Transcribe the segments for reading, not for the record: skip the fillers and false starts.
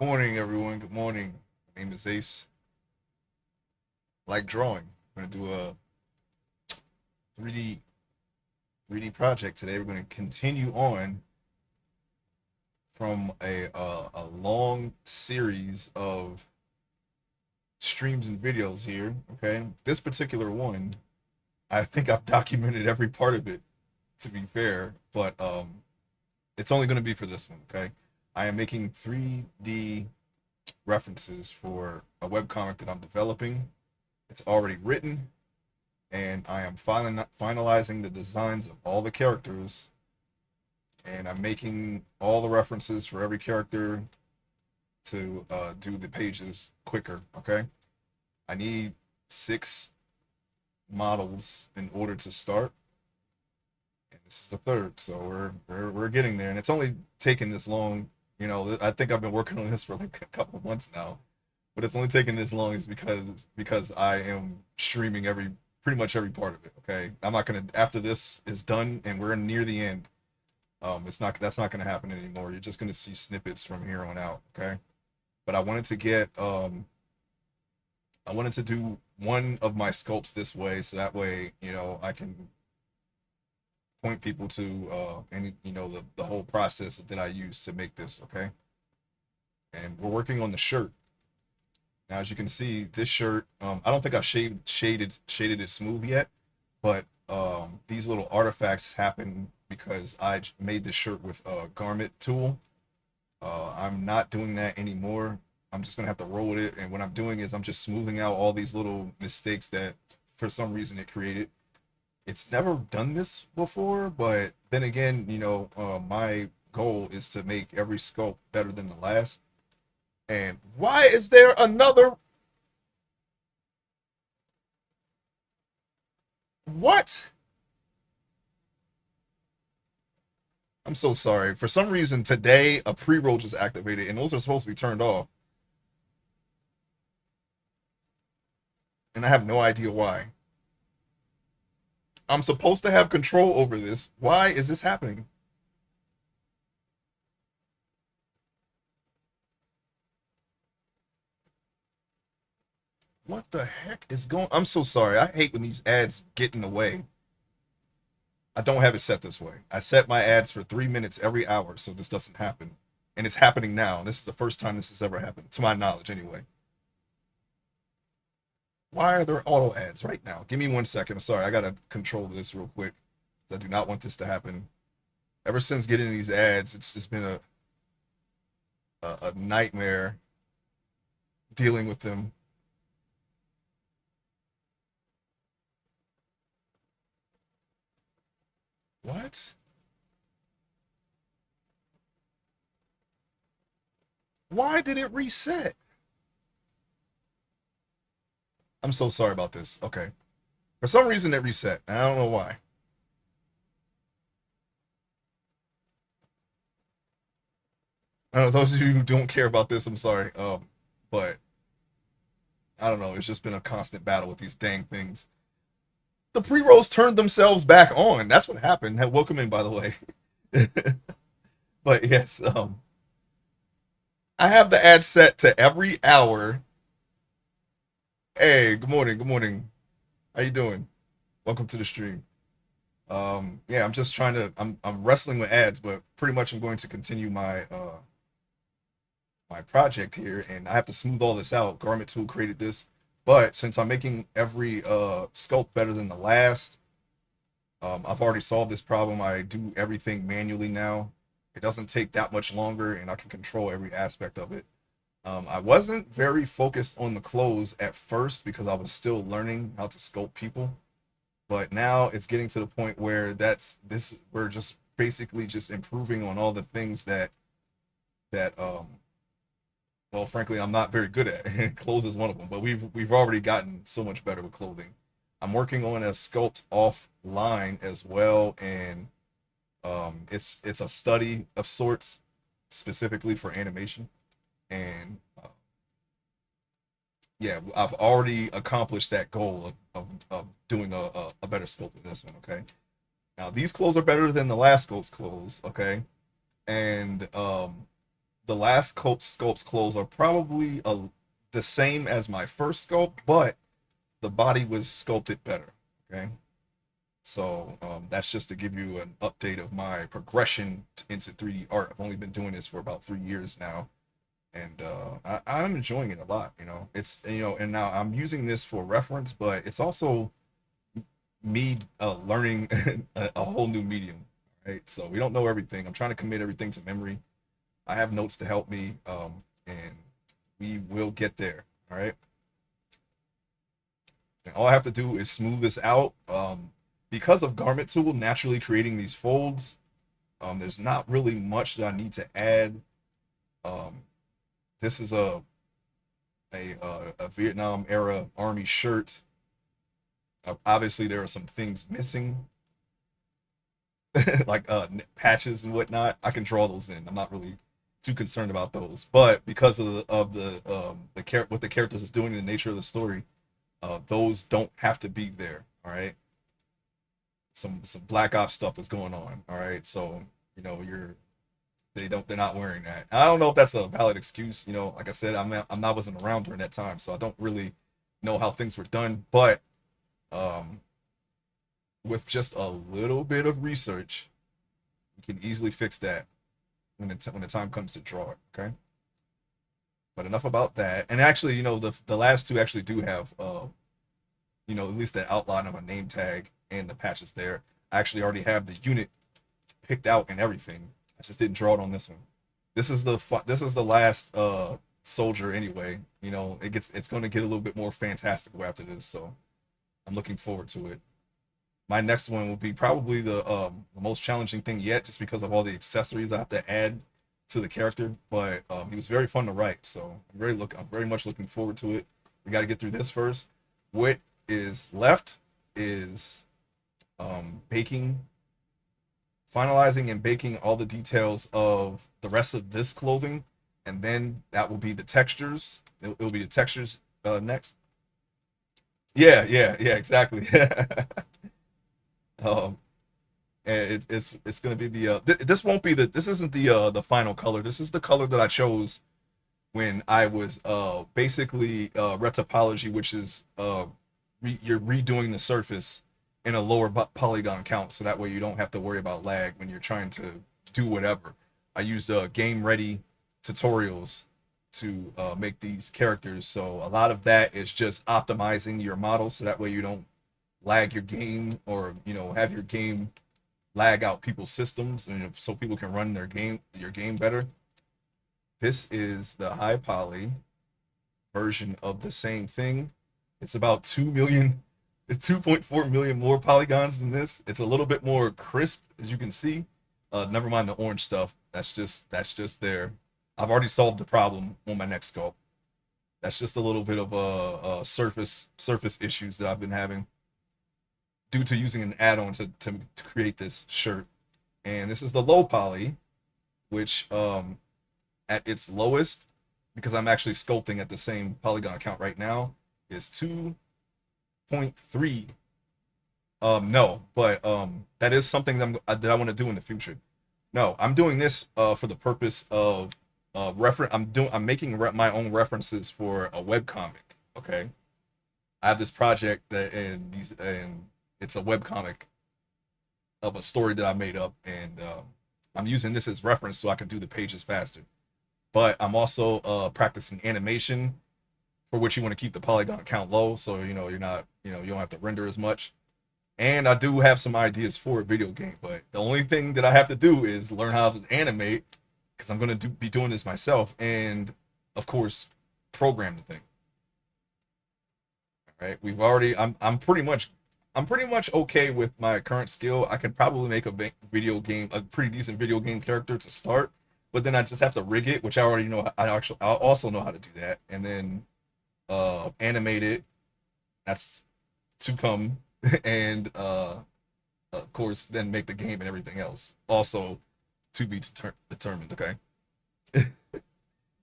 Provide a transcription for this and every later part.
Morning, everyone. Good morning. My name is Ace. I like drawing. We're gonna do a 3D 3D project today. We're gonna continue on from a long series of streams and videos here. Okay, this particular one, I think I've documented every part of it. To be fair, but it's only gonna be for this one. Okay, I am making 3D references for a webcomic that I'm developing. It's already written, and I am finalizing the designs of all the characters, and I'm making all the references for every character to do the pages quicker. Okay, I need 6 models in order to start, and this is the third, so we're getting there, and it's only taken this long. I think I've been working on this for like a couple of months now, but it's only taken this long is because I am streaming pretty much every part of it. Okay, I'm not gonna after this is done and we're near the end. It's not that's not gonna happen anymore. You're just gonna see snippets from here on out. Okay, but I wanted to do one of my sculpts this way, so that way I can point people to any the whole process that I use to make this. Okay, and we're working on the shirt. Now, as you can see, this shirt, I don't think I shaded it smooth yet, but these little artifacts happen because I made this shirt with a garment tool. I'm not doing that anymore. I'm just gonna have to roll with it, and what I'm doing is I'm just smoothing out all these little mistakes that, for some reason, it created. It's never done this before, but then again, my goal is to make every sculpt better than the last. And why is there another? What? I'm so sorry. For some reason today, a pre-roll just activated, and those are supposed to be turned off, and I have no idea why. I'm supposed to have control over this. Why is this happening? What the heck is going? I'm so sorry. I hate when these ads get in the way. I don't have it set this way. I set my ads for 3 minutes every hour, so this doesn't happen, and it's happening now. This is the first time this has ever happened, to my knowledge, anyway. Why are there auto ads right now? Give me 1 second. I'm sorry. I gotta control this real quick. I do not want this to happen. Ever since getting these ads, it's just been a nightmare dealing with them. What? Why did it reset? I'm so sorry about this. Okay. For some reason it reset. I don't know why. I don't know, those of you who don't care about this, I'm sorry. But I don't know. It's just been a constant battle with these dang things. The pre-rolls turned themselves back on. That's what happened. Welcome in, by the way. But yes, I have the ad set to every hour. Hey, good morning. Good morning. How you doing? Welcome to the stream. Yeah, I'm just trying to. I'm wrestling with ads, but pretty much I'm going to continue my project here, and I have to smooth all this out. Garment Tool created this, but since I'm making every sculpt better than the last, I've already solved this problem. I do everything manually now. It doesn't take that much longer, and I can control every aspect of it. I wasn't very focused on the clothes at first because I was still learning how to sculpt people, but now it's getting to the point where we're just basically just improving on all the things that well, frankly, I'm not very good at, and clothes is one of them. But we've already gotten so much better with clothing. I'm working on a sculpt offline as well, and it's a study of sorts, specifically for animation. And yeah, I've already accomplished that goal of doing a better sculpt than this one. Okay, now these clothes are better than the last sculpt's clothes. Okay, and the last sculpt's clothes are probably the same as my first sculpt, but the body was sculpted better. Okay. So that's just to give you an update of my progression into 3D art. I've only been doing this for about 3 years now, and I'm enjoying it a lot. It's and now I'm using this for reference, but it's also me learning a whole new medium. Right, so we don't know everything. I'm trying to commit everything to memory. I have notes to help me, and we will get there. All right. And all I have to do is smooth this out. Because of Garment Tool naturally creating these folds, there's not really much that I need to add. Um, this is a Vietnam era army shirt. Obviously, there are some things missing, like patches and whatnot. I can draw those in. I'm not really too concerned about those. But because of what the characters is doing, the nature of the story, those don't have to be there. All right. Some Black Ops stuff is going on. All right. So they're not wearing that. I don't know if that's a valid excuse. Like I said, I wasn't around during that time, so I don't really know how things were done. But um, with just a little bit of research, we can easily fix that when the time comes to draw it. Okay. But enough about that. And actually, the last two actually do have at least the outline of a name tag and the patches there. I actually already have the unit picked out and everything. I just didn't draw it on this one. This is the last soldier anyway. It's going to get a little bit more fantastical after this, so I'm looking forward to it. My next one will be probably the most challenging thing yet, just because of all the accessories I have to add to the character. But he was very fun to write, so I'm very much looking forward to it. We got to get through this first. What is left is baking, finalizing and baking all the details of the rest of this clothing, and then that will be the textures. It'll be the textures next. Yeah, exactly. um, and it's gonna be this won't be this isn't the final color. This is the color that I chose when I was basically retopology, which is you're redoing the surface in a lower polygon count, so that way you don't have to worry about lag when you're trying to do whatever. I used game ready tutorials to make these characters, so a lot of that is just optimizing your model, so that way you don't lag your game, or have your game lag out people's systems, and so people can run your game better. This is the high poly version of the same thing. It's about 2 million, it's 2.4 million more polygons than this. It's a little bit more crisp, as you can see. Never mind the orange stuff. That's just there. I've already solved the problem on my next sculpt. That's just a little bit of surface issues that I've been having due to using an add-on to create this shirt. And this is the low poly, which at its lowest, because I'm actually sculpting at the same polygon count right now, is 2.3. No, but that is something that I want to do in the future. No, I'm doing this for the purpose of reference. I'm making my own references for a web comic. Okay, I have this project and it's a web comic of a story that I made up, and I'm using this as reference so I can do the pages faster. But I'm also practicing animation, for which you want to keep the polygon count low, so you're not you don't have to render as much. And I do have some ideas for a video game, but the only thing that I have to do is learn how to animate, because I'm going to be doing this myself, and of course program the thing. All right, I'm pretty much okay with my current skill. I could probably make a pretty decent video game character to start, but then I just have to rig it, which I already know. I also know how to do that, and then animate it. That's to come, and of course then make the game and everything else. Also to be determined. Okay.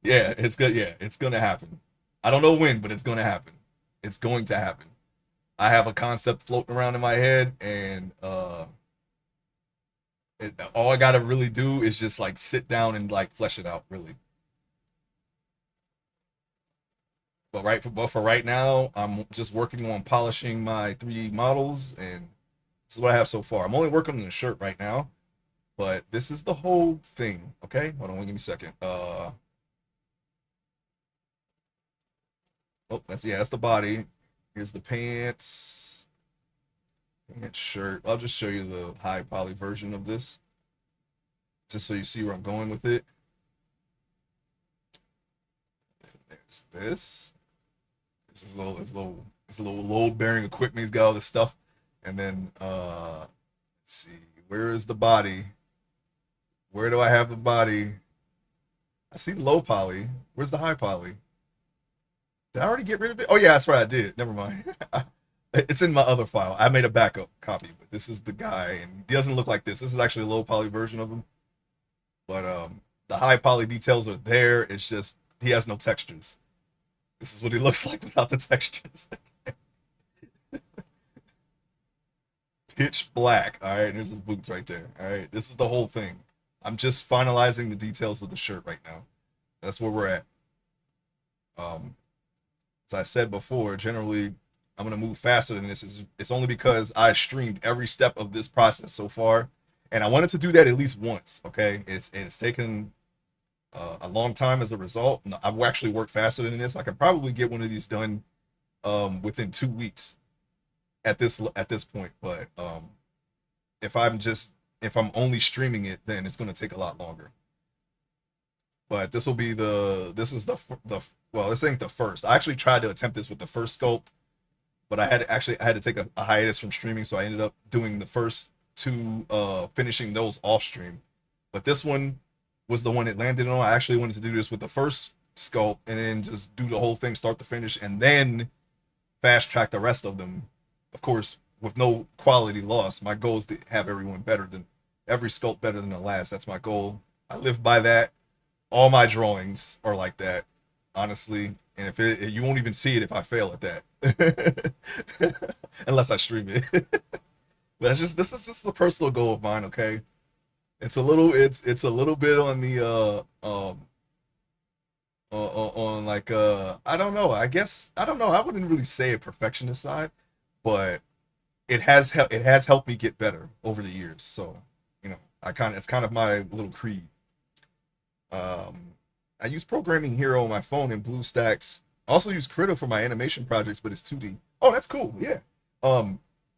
Yeah, it's good. Yeah, it's gonna happen. I don't know when, but it's gonna happen. It's going to happen. I have a concept floating around in my head, and all I gotta really do is just like sit down and like flesh it out. Really, but for right now, I'm just working on polishing my 3D models, and this is what I have so far. I'm only working on the shirt right now, but this is the whole thing. Okay, hold on, give me a second. Oh, that's the body. Here's the pants, pants, shirt. I'll just show you the high poly version of this, just so you see where I'm going with it. There's this. This is a little, it's a little load bearing equipment. He's got all this stuff, and then let's see, where is the body? Where do I have the body? I see low poly. Where's the high poly? Did I already get rid of it? Oh yeah, that's right, I did. Never mind. It's in my other file. I made a backup copy, but this is the guy, and he doesn't look like this. This is actually a low poly version of him, but the high poly details are there. It's just he has no textures. This is what he looks like without the textures. Pitch black. All right, and there's his boots right there. All right, this is the whole thing. I'm just finalizing the details of the shirt right now. That's where we're at. Um, as I said before, generally I'm gonna move faster than this. It's only because I streamed every step of this process so far, and I wanted to do that at least once. Okay, it's taken a long time as a result. I've actually worked faster than this. I could probably get one of these done within 2 weeks at this point. But if I'm just if I'm only streaming it, then it's going to take a lot longer. But this is the well, this ain't the first. I actually tried to attempt this with the first sculpt, but I had to take a hiatus from streaming, so I ended up doing the first two, finishing those off stream. But this one was the one it landed on. I actually wanted to do this with the first sculpt and then just do the whole thing start to finish and then fast track the rest of them. Of course, with no quality loss. My goal is to have every sculpt better than the last. That's my goal. I live by that. All my drawings are like that, honestly. And you won't even see it if I fail at that, unless I stream it. But this is just a personal goal of mine. Okay, it's a little bit on the on like I don't know. I guess I don't know. I wouldn't really say a perfectionist side, but it has helped me get better over the years. So it's kind of my little creed. I use Programming Hero on my phone and BlueStacks. I also use Krita for my animation projects, but it's 2D. Oh, that's cool. Yeah.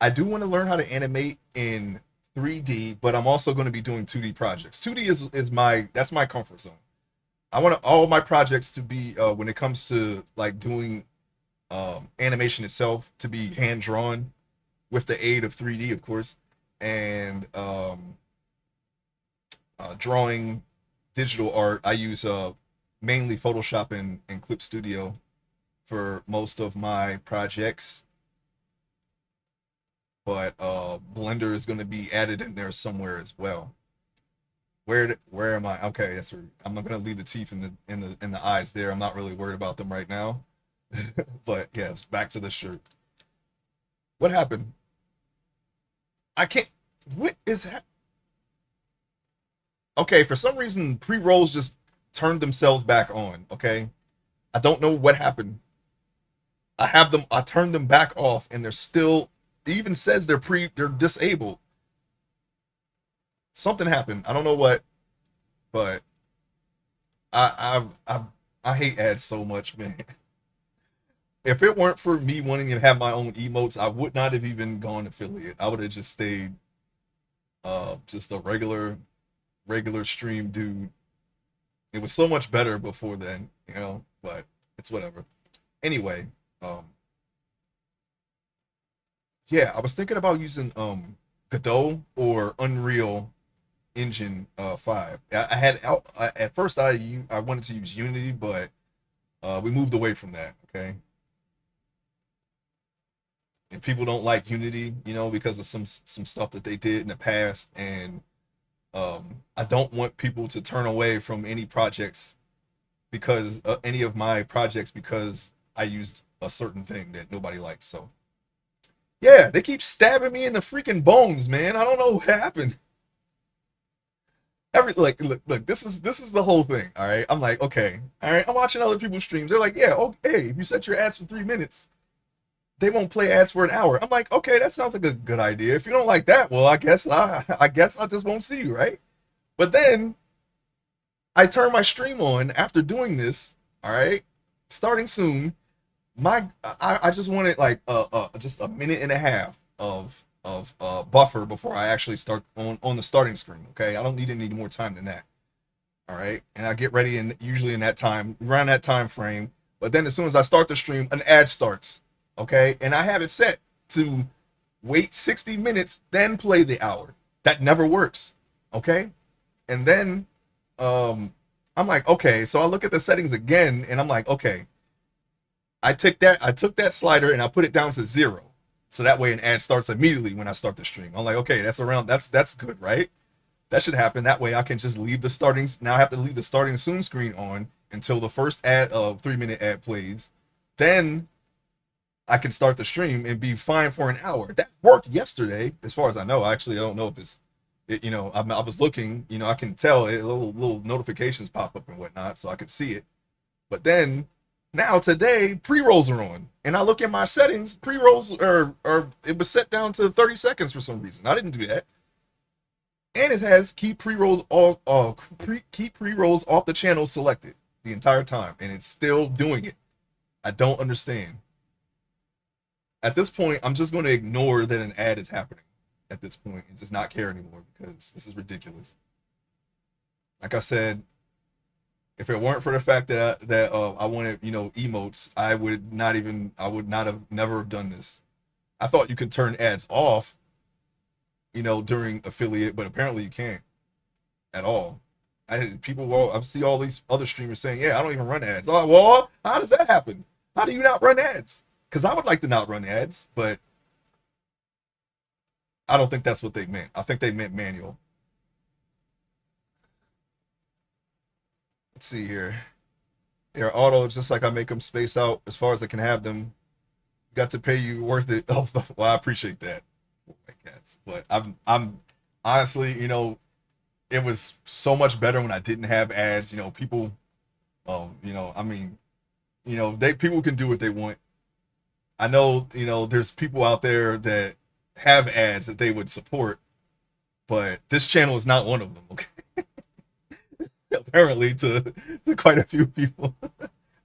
I do want to learn how to animate in 3D, but I'm also going to be doing 2D projects. 2D is that's my comfort zone. I want all my projects to be when it comes to like doing animation itself to be hand drawn with the aid of 3D, of course, and drawing digital art. I use mainly Photoshop and Clip Studio for most of my projects, but Blender is going to be added in there somewhere as well. Where am I? Okay, that's right. I'm not going to leave the teeth in the eyes there. I'm not really worried about them right now. But yeah, back to the shirt. What happened? I can't. What is that? Okay, for some reason pre-rolls just turned themselves back on. Okay, I don't know what happened. I turned them back off, and they're still. It even says they're disabled. Something happened. I don't know what, but I hate ads so much, man. If it weren't for me wanting to have my own emotes, I would not have even gone affiliate. I would have just stayed just a regular stream dude. It was so much better before then, but it's whatever. Anyway, yeah, I was thinking about using Godot or Unreal Engine 5. At first I wanted to use Unity, but we moved away from that, okay? And people don't like Unity, because of some stuff that they did in the past, and I don't want people to turn away from any projects because any of my projects because I used a certain thing that nobody likes. So yeah, they keep stabbing me in the freaking bones, man. I don't know what happened. Look, this is the whole thing. All right, I'm like, okay, all right, I'm watching other people's streams. They're like, yeah, okay, if you set your ads for 3 minutes, they won't play ads for an hour. I'm like, okay, that sounds like a good idea. If you don't like that, well, I guess I just won't see you, right? But then I turn my stream on after doing this. All right, starting soon. I just wanted like just a minute and a half of buffer before I actually start on the starting screen. Okay, I don't need any more time than that. All right, and I get ready and usually in that time around that time frame. But then as soon as I start the stream, an ad starts. Okay, and I have it set to wait 60 minutes, then play the hour. That never works. Okay, and then I'm like, okay, so I look at the settings again, and I'm like, okay, I took that slider and I put it down to 0. So that way an ad starts immediately when I start the stream. I'm like, okay, that's good, right? That should happen. That way I can just leave the starting now I have to leave the starting soon screen on until the first ad of 3-minute ad plays. Then I can start the stream and be fine for an hour. That worked yesterday, as far as I know. Actually, I don't know if I was looking, I can tell little notifications pop up and whatnot, so I could see it. But then now today, pre-rolls are on, and I look at my settings. Pre-rolls are it was set down to 30 seconds for some reason. I didn't do that, and it has keep pre-rolls all keep pre-rolls off the channel selected the entire time, and it's still doing it. I don't understand. At this point, I'm just going to ignore that an ad is happening. At this point, and just not care anymore because this is ridiculous. Like I said, if it weren't for the fact that I wanted emotes, I would not have never have done this. I thought you could turn ads off, during affiliate, but apparently you can't at all. I see all these other streamers saying, yeah, I don't even run ads. Oh, well, how does that happen? How do you not run ads? Because I would like to not run ads, but I don't think that's what they meant. I think they meant manual. Let's see here. They're auto, just like I make them space out as far as I can have them. Got to pay you worth it. Oh, well, I appreciate that. Oh, my cats. But I'm honestly, it was so much better when I didn't have ads. People, I mean, they people can do what they want. I know, there's people out there that have ads that they would support, but this channel is not one of them. Okay, apparently to quite a few people.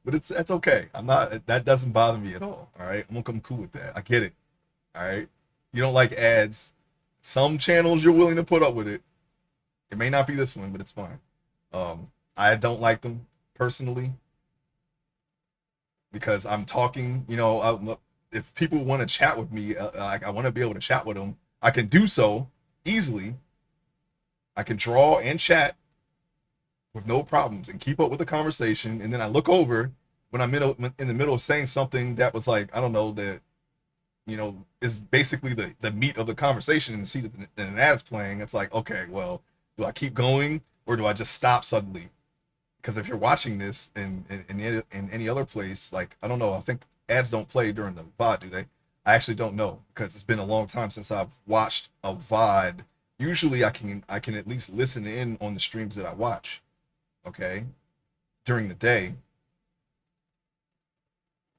But that's okay. I'm not. That doesn't bother me at all. All right, I'm cool with that. I get it. All right, you don't like ads. Some channels you're willing to put up with it. It may not be this one, but it's fine. I don't like them personally because I'm talking. If people want to chat with me, I want to be able to chat with them. I can do so easily. I can draw and chat with no problems and keep up with the conversation. And then I look over when I'm in the middle of saying something that was like, I don't know, that, is basically the meat of the conversation and see that an ad's playing. It's like, okay, well, do I keep going or do I just stop suddenly? Because if you're watching this in any other place, like, I don't know, I think ads don't play during the VOD, do they? I actually don't know because it's been a long time since I've watched a VOD. Usually I can at least listen in on the streams that I watch. Okay, during the day,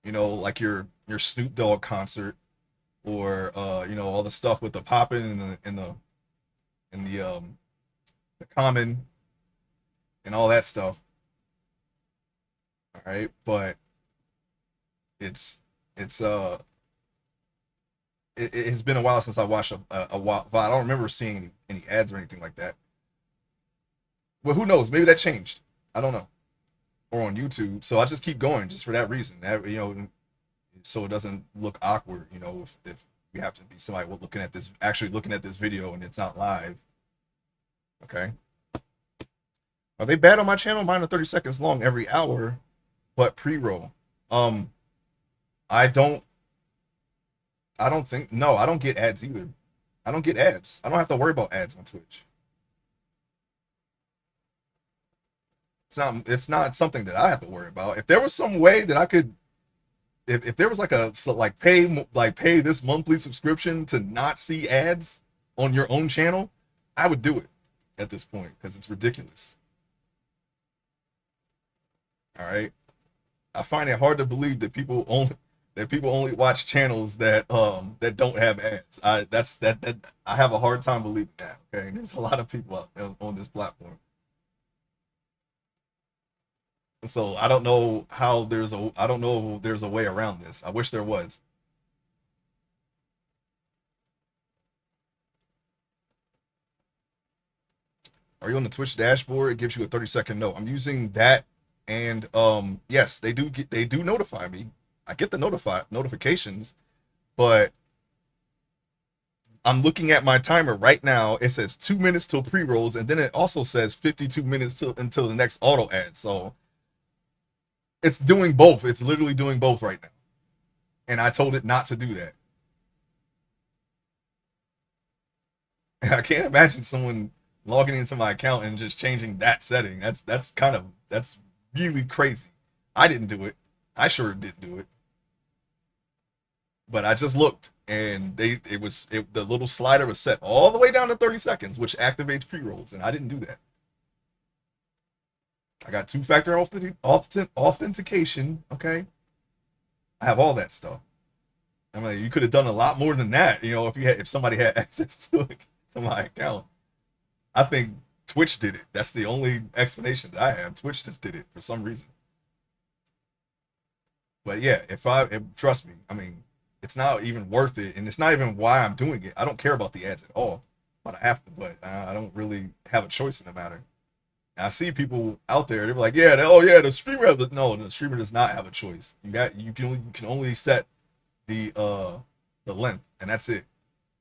like your Snoop Dogg concert, or all the stuff with the popping and the common and all that stuff. All right, but it's it's it has been a while since I watched a VOD. I don't remember seeing any ads or anything like that. Well, who knows? Maybe that changed. I don't know. Or on YouTube. So I just keep going just for that reason. So it doesn't look awkward. If we have to be somebody actually looking at this video and it's not live. Okay. Are they bad on my channel? Mine are 30 seconds long every hour, but pre-roll. Um, I don't. I don't think. No, I don't get ads either. I don't get ads. I don't have to worry about ads on Twitch. It's not something that I have to worry about. If there was some way that I could, if there was pay this monthly subscription to not see ads on your own channel, I would do it. at this point because it's ridiculous. All right. I find it hard to believe that people only watch channels that don't have ads. That I have a hard time believing that. Okay, and there's a lot of people out on this platform. So I don't know if there's a way around this. I wish there was. Are you on the Twitch dashboard? It gives you a 30-second note. I'm using that, and yes, they do notify me. I get the notifications, but I'm looking at my timer right now. It says 2 minutes till pre rolls, and then it also says 52 minutes until the next auto ad. So it's doing both. It's literally doing both right now, and I told it not to do that. I can't imagine someone logging into my account and just changing that setting. That's really crazy. I didn't do it. I sure didn't do it. But I just looked, and the little slider was set all the way down to 30 seconds, which activates pre rolls, and I didn't do that. I got two-factor authentication. Okay, I have all that stuff. I mean, you could have done a lot more than that, if somebody had access to my account. I think Twitch did it. That's the only explanation that I have. Twitch just did it for some reason. But yeah, trust me, I mean, it's not even worth it, and it's not even why I'm doing it. I don't care about the ads at all, but I have to. But I don't really have a choice in the matter. And I see people out there. They're like, yeah, oh yeah, the streamer has no. The streamer does not have a choice. You can only set the length, and that's it.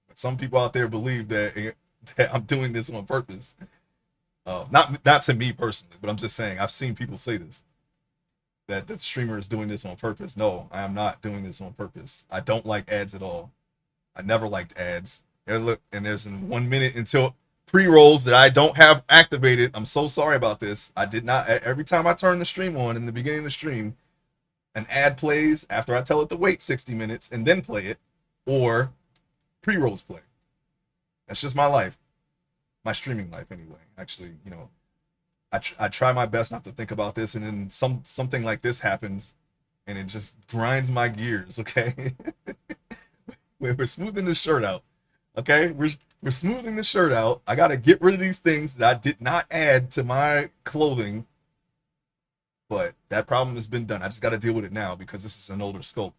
But some people out there believe that I'm doing this on purpose. Not to me personally, but I'm just saying I've seen people say this, that the streamer is doing this on purpose. No, I am not doing this on purpose. I don't like ads at all. I never liked ads. And there's 1 minute until pre-rolls that I don't have activated. I'm so sorry about this. I did not. Every time I turn the stream on in the beginning of the stream, an ad plays after I tell it to wait 60 minutes and then play it, or pre-rolls play. That's just my life, my streaming life anyway. Actually, I try my best not to think about this, and then something like this happens, and it just grinds my gears. Okay, we're smoothing this shirt out. Okay, we're smoothing the shirt out. I got to get rid of these things that I did not add to my clothing, but that problem has been done. I just got to deal with it now because this is an older sculpt.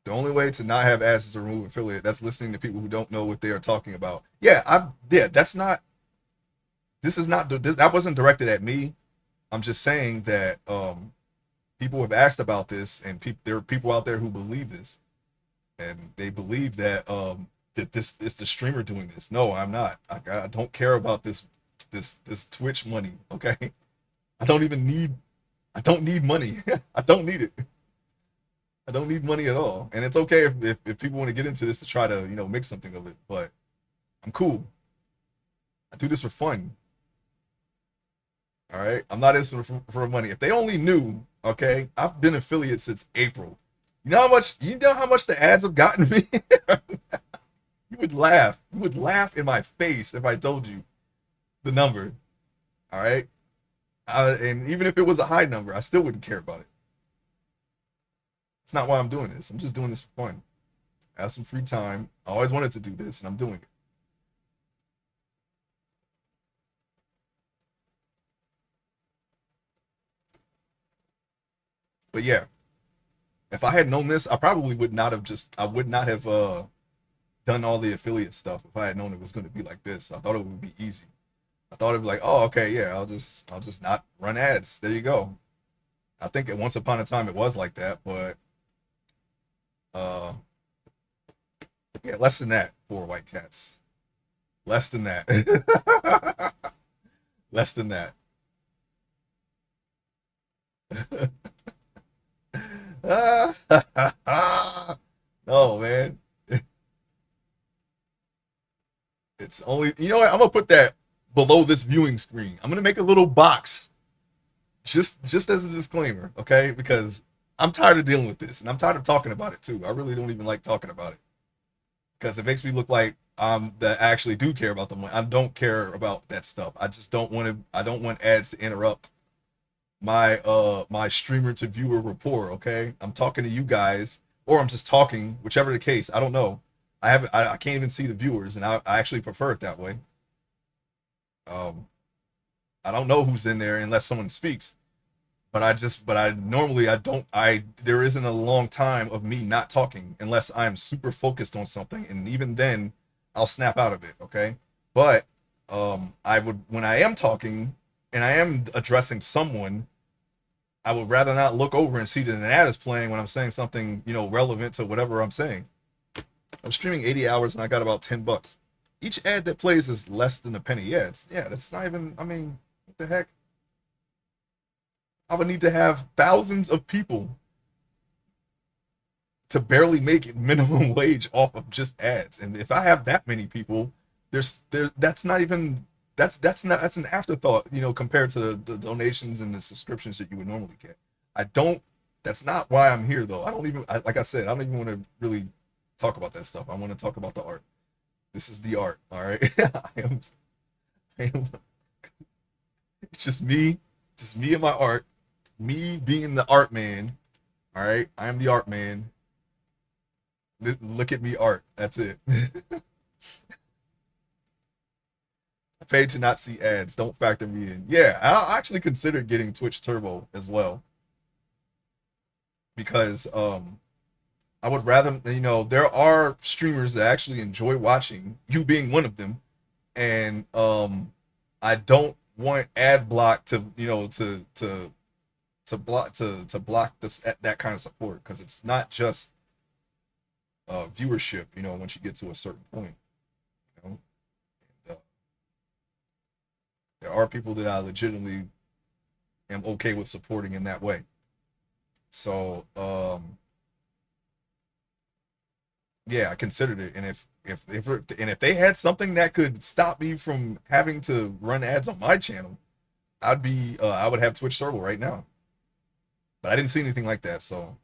The only way to not have ads is to remove affiliate. That's listening to people who don't know what they are talking about. Yeah, that's not. This is not. That wasn't directed at me. I'm just saying that people have asked about this, and there are people out there who believe this, and they believe that this is the streamer doing this. No, I'm not. I don't care about this Twitch money. Okay, I don't need money. I don't need it. I don't need money at all, and it's okay if people want to get into this to try to make something of it. But I'm cool. I do this for fun. All right, I'm not in this for money. If they only knew, okay, I've been affiliate since April. You know how much? You know how much the ads have gotten me? You would laugh. You would laugh in my face if I told you the number. All right, and even if it was a high number, I still wouldn't care about it. It's not why I'm doing this. I'm just doing this for fun. I have some free time. I always wanted to do this, and I'm doing it. But yeah, if I had known this, I probably would not have done all the affiliate stuff if I had known it was going to be like this. I thought it would be easy. I thought it'd be like, oh, okay, yeah, I'll just not run ads. There you go. I think at once upon a time it was like that, but yeah, less than that for white cats. Less than that. Less than that. No, man. It's only, you know what? I'm gonna put that below this viewing screen. I'm gonna make a little box, just as a disclaimer, okay? Because I'm tired of dealing with this, and I'm tired of talking about it too. I really don't even like talking about it because it makes me look like that actually do care about the money. I don't care about that stuff. I just don't want to. I don't want ads to interrupt my streamer to viewer rapport. Okay, I'm talking to you guys, or I'm just talking, whichever the case. I don't know. I can't even see the viewers, and I actually prefer it that way. Um, I don't know who's in there unless someone speaks. But I normally I don't I there isn't a long time of me not talking unless I'm super focused on something, and even then I'll snap out of it. Okay, but I would, when I am talking and I am addressing someone, I would rather not look over and see that an ad is playing when I'm saying something, relevant to whatever I'm saying. I'm streaming 80 hours and I got about $10. Each ad that plays is less than a penny. Yeah, that's not even. I mean, what the heck? I would need to have thousands of people to barely make it minimum wage off of just ads. And if I have that many people, that's not even that's an afterthought, compared to the donations and the subscriptions that you would normally get. I don't. That's not why I'm here though. I don't even like I said. I don't even want to really talk about that stuff. I want to talk about the art. This is the art. All right. I am. It's just me and my art. Me being the art man. All right. I am the art man. Look at me, art. That's it. I paid to not see ads. Don't factor me in. Yeah, I actually considered getting Twitch Turbo as well because I would rather, there are streamers that actually enjoy watching, you being one of them, and I don't want ad block to, to block this that kind of support, because it's not just viewership, once you get to a certain point, you know. And, there are people that I legitimately am okay with supporting in that way. So yeah, I considered it, and if they had something that could stop me from having to run ads on my channel, I would have Twitch Turbo right now. But I didn't see anything like that, so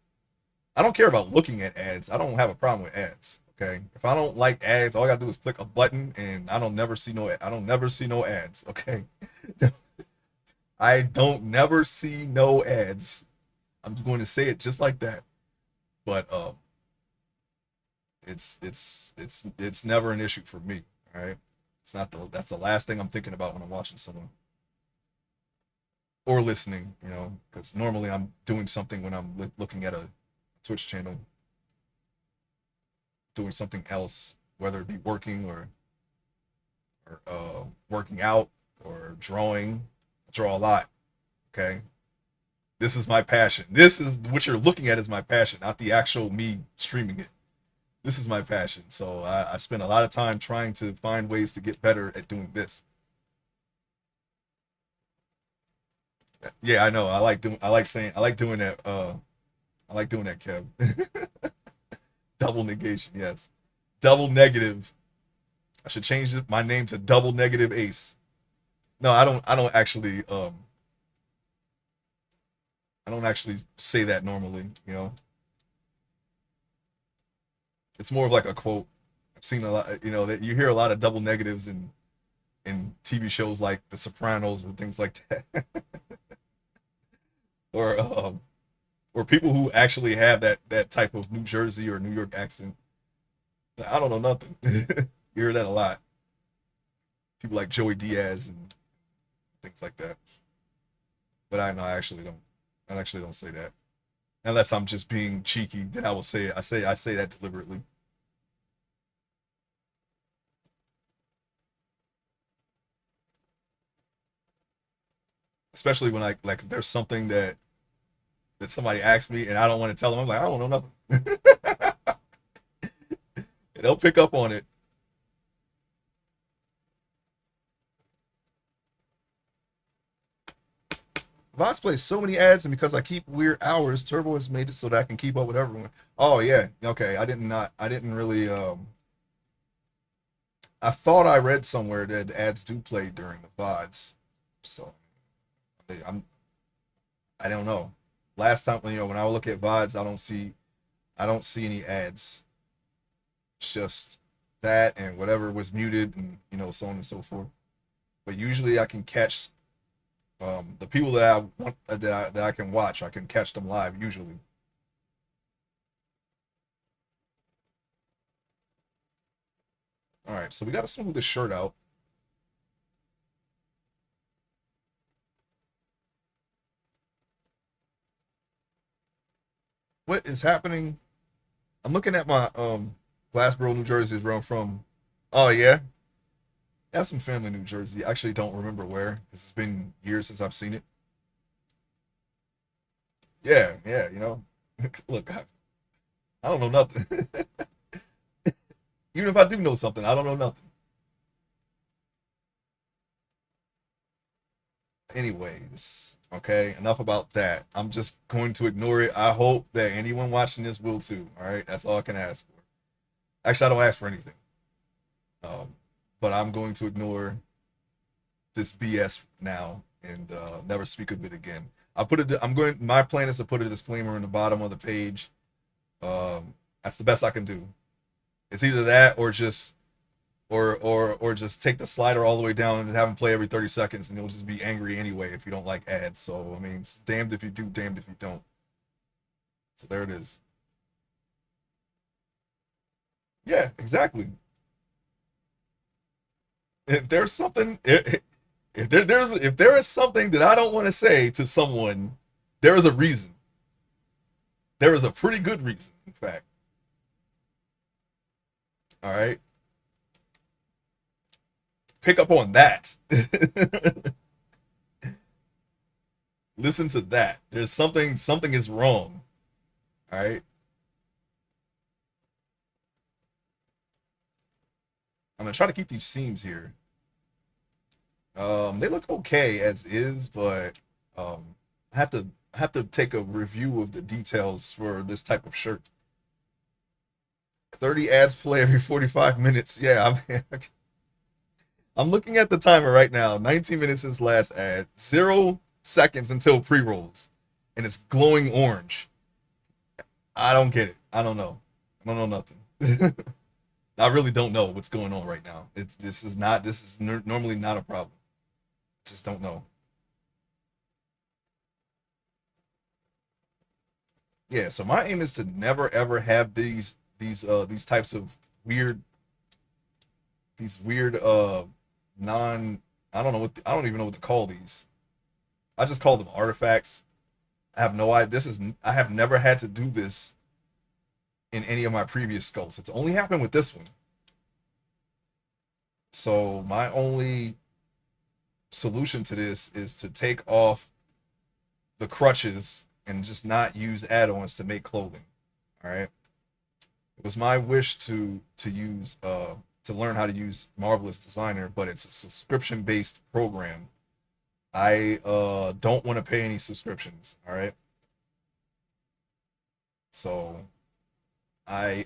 I don't care about looking at ads. I don't have a problem with ads. Okay, if I don't like ads, all I gotta do is click a button, and I don't never see no ads. Okay, I don't never see no ads. I'm going to say it just like that. But it's never an issue for me. All right, it's not that's the last thing I'm thinking about when I'm watching someone or listening. Because normally I'm doing something when I'm looking at a Twitch channel, doing something else, whether it be working or working out or drawing. I draw a lot. Okay, this is my passion. This is what you're looking at is my passion, not the actual me streaming it. This is my passion. So I spend a lot of time trying to find ways to get better at doing this. Yeah, I know. I like doing that. I like doing that, Kev. Double negation, yes. Double negative. I should change my name to Double Negative Ace. No, I don't actually say that normally, It's more of like a quote. I've seen a lot, that you hear a lot of double negatives in TV shows like The Sopranos or things like that. or or people who actually have that type of New Jersey or New York accent. I don't know nothing. You hear that a lot. People like Joey Diaz and things like that. But I know I actually don't. I actually don't say that unless I'm just being cheeky. Then I will say it. I say that deliberately. Especially when like there's something that somebody asks me and I don't want to tell them. I'm like, I don't know nothing. And they'll pick up on it. Vox plays so many ads, and because I keep weird hours, Turbo has made it so that I can keep up with everyone. Oh yeah, okay. I didn't really. I thought I read somewhere that ads do play during the VODs, so I'm. I don't know. Last time, when I look at VODs, I don't see any ads. It's just that and whatever was muted, and so on and so forth. But usually I can catch the people that I want that I can watch. I can catch them live usually. All right, so we got to smooth this shirt out. What is happening? I'm looking at my Glassboro, New Jersey is where I'm from. Oh yeah, I have some family in New Jersey. I actually don't remember where. It's been years since I've seen it. Yeah, yeah, Look, I don't know nothing. Even if I do know something, I don't know nothing. Anyways, okay, enough about that. I'm just going to ignore it. I hope that anyone watching this will too. All right, that's all I can ask for. Actually, I don't ask for anything. But I'm going to ignore this BS now and never speak of it again. I put it. I'm going. My plan is to put a disclaimer in the bottom of the page. That's the best I can do. It's either that or just take the slider all the way down and have them play every 30 seconds, and you'll just be angry anyway if you don't like ads. So I mean, it's damned if you do, damned if you don't. So there it is. Yeah, exactly. If there's something, if there is something that I don't want to say to someone, there is a reason. There is a pretty good reason, in fact. All right, pick up on that. Listen to that. There's something is wrong. All right. I'm gonna try to keep these seams here. They look okay as is, but I have to take a review of the details for this type of shirt. 30 ads play every 45 minutes. Yeah, I'm looking at the timer right now. 19 minutes since last ad. 0 seconds until pre-rolls, and it's glowing orange. I don't get it. I don't know. I don't know nothing. I really don't know what's going on right now. This is normally not a problem. Just don't know. Yeah, so my aim is to never ever have these types of weird weird non I don't know I don't even know what to call these. I just call them artifacts. I have no idea. I have never had to do this in any of my previous sculpts. It's only happened with this one. So my only solution to this is to take off the crutches and just not use add-ons to make clothing. All right. It was my wish to use to learn how to use Marvelous Designer, but it's a subscription based program. I don't want to pay any subscriptions. All right. So I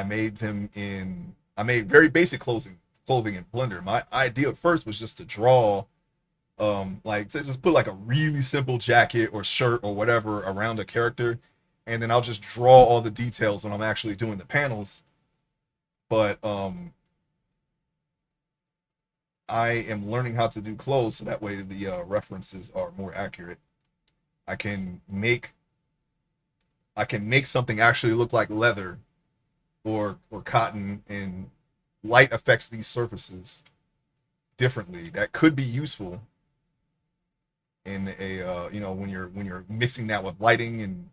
made them in I made very basic clothing in Blender. My idea at first was just to draw like to just put like a really simple jacket or shirt or whatever around a character, and then I'll just draw all the details when I'm actually doing the panels. But I am learning how to do clothes so that way the references are more accurate. I can make I can make something actually look like leather or cotton, and light affects these surfaces differently. That could be useful in a when you're mixing that with lighting and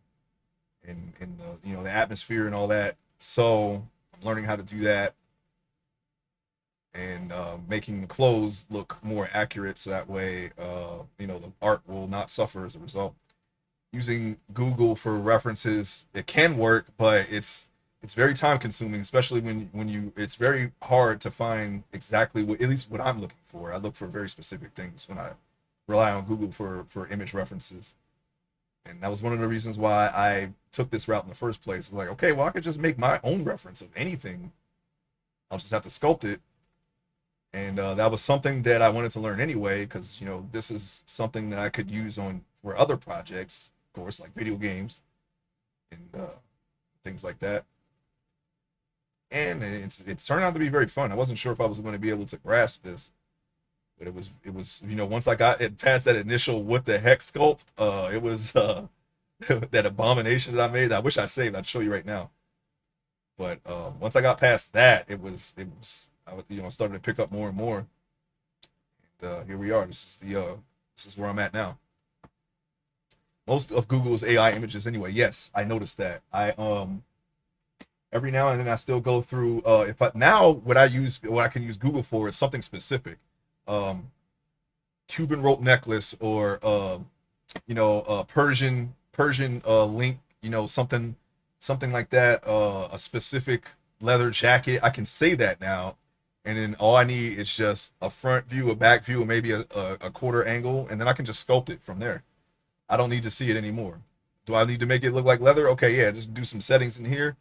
the the atmosphere and all that. So I'm learning how to do that, and making the clothes look more accurate so that way the art will not suffer as a result. Using Google for references, it can work, but it's very time consuming, especially when you it's very hard to find exactly what, at least what I'm looking for. I look for very specific things when I rely on Google for image references. And that was one of the reasons why I took this route in the first place. Like, okay, well, I could just make my own reference of anything. I'll just have to sculpt it. And that was something that I wanted to learn anyway, because this is something that I could use on for other projects, of course, like video games and things like that. and it turned out to be very fun. I wasn't sure if I was going to be able to grasp this, but it was once I got it past that initial what the heck sculpt, it was that abomination that I made. I wish I saved. I'd show you right now. But once I got past that, it was I was, started to pick up more and more. And here we are. This is where I'm at now. Most of Google's AI images, anyway. Yes, I noticed that. I every now and then I still go through. If I now what I can use Google for is something specific. Um, Cuban rope necklace or Persian link, something like that, a specific leather jacket. I can say that now, and then all I need is just a front view, a back view, or maybe a quarter angle, and then I can just sculpt it from there. I don't need to see it anymore. Do I need to make it look like leather? Okay, yeah, just do some settings in here.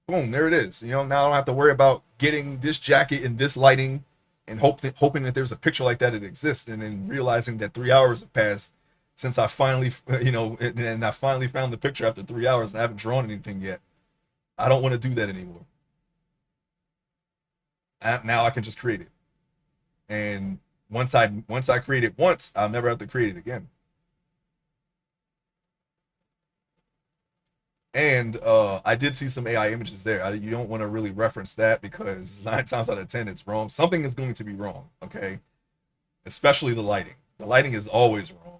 Boom, there it is. Now I don't have to worry about getting this jacket in this lighting and hoping that there's a picture like that exists, and then realizing that 3 hours have passed since I finally, and I finally found the picture after 3 hours and I haven't drawn anything yet. I don't want to do that anymore. Now I can just create it, and once I create it once, I'll never have to create it again. And I did see some AI images there. You don't want to really reference that because 9 times out of 10 it's wrong. Something is going to be wrong, okay? Especially the lighting. The lighting is always wrong.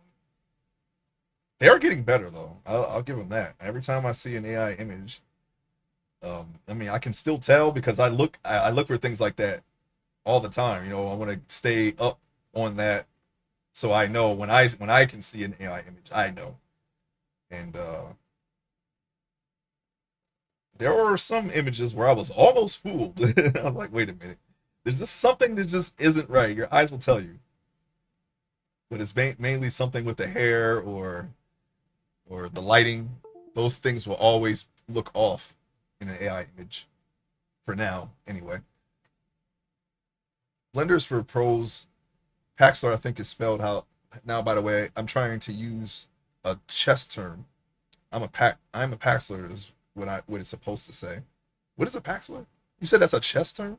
They are getting better though. I'll give them that. Every time I see an AI image, I mean, I can still tell because I look for things like that all the time. I want to stay up on that so I know when I can see an AI image, I know. And there were some images where I was almost fooled. I was like, wait a minute. There's just something that just isn't right. Your eyes will tell you. But it's mainly something with the hair or the lighting. Those things will always look off in an AI image. For now, anyway. Blenders for pros. Paxler, I think, is spelled out. Now, by the way, I'm trying to use a chess term. I'm a Paxler is what it's supposed to say. What is a Paxler? You said that's a chess term?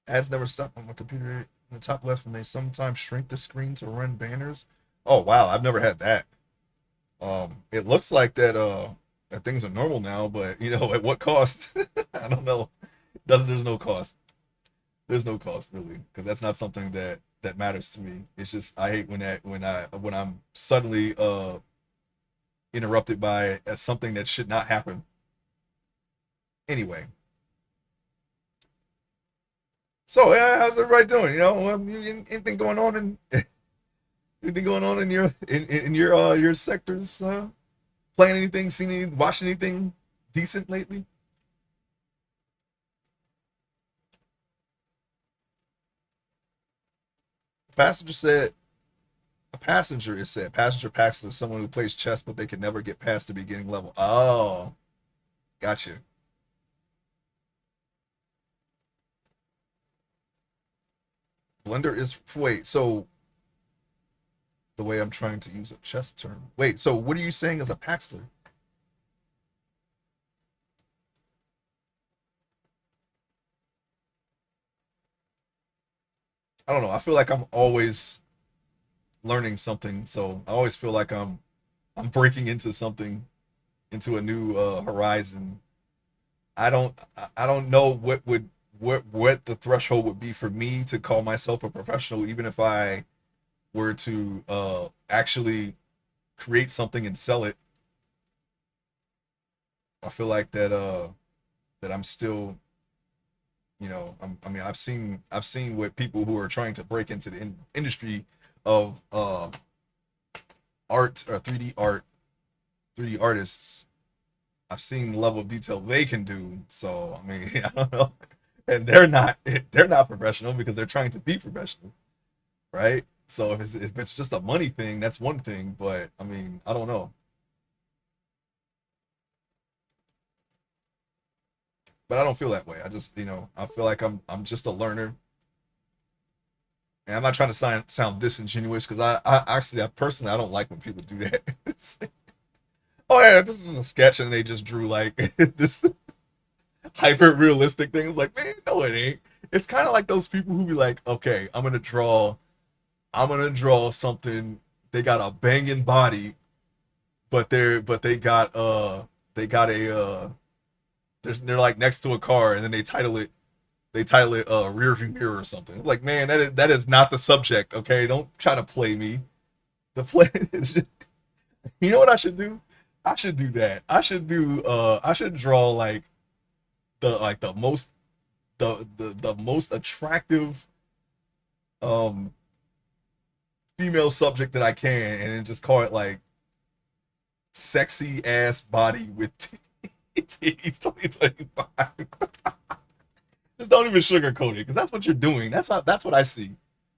Ads never stop on my computer in the top left, and they sometimes shrink the screen to run banners. Oh wow, I've never had that. It looks like that things are normal now, but at what cost? I don't know. Doesn't There's no cost. There's no cost really, because that's not something that matters to me. It's just I hate when I'm suddenly interrupted by something that should not happen. Anyway, so yeah, how's everybody doing? Anything going on in anything going on in your sectors? Playing anything, seen any, watching anything decent lately? Passenger said a passenger is said passenger packs is someone who plays chess but they can never get past the beginning level. Oh, gotcha. Blender is wait, so the way I'm trying to use a chess term. Wait, so what are you saying as a Paxler? I don't know. I feel like I'm always learning something, so I always feel like I'm breaking into something, into a new horizon. I don't know what the threshold would be for me to call myself a professional, even if I were to actually create something and sell it. I feel like that I'm still, I mean, I've seen what people who are trying to break into the industry of art or 3D art, 3D artists. I've seen the level of detail they can do. So I mean, I don't know, and they're not professional because they're trying to be professional, right? So if it's just a money thing, that's one thing. But I mean, I don't know. But I don't feel that way. I just I feel like I'm just a learner, And I'm not trying to sound disingenuous because I actually, I personally, I don't like when people do that. It's like, oh yeah, this is a sketch, and they just drew like this hyper realistic thing. It's like, man, no, it ain't. It's kind of like those people who be like, okay, I'm gonna draw something. They got a banging body, but they got a they're like next to a car, and then they title it rear view mirror or something. Like, man, that is not the subject. Okay, don't try to play me. The play is just, you know what I should do? I should do that. I should draw like the most attractive um female subject that I can, and then just call it like sexy ass body with titties 2025. Just don't even sugarcoat it, because that's what you're doing. That's what I see.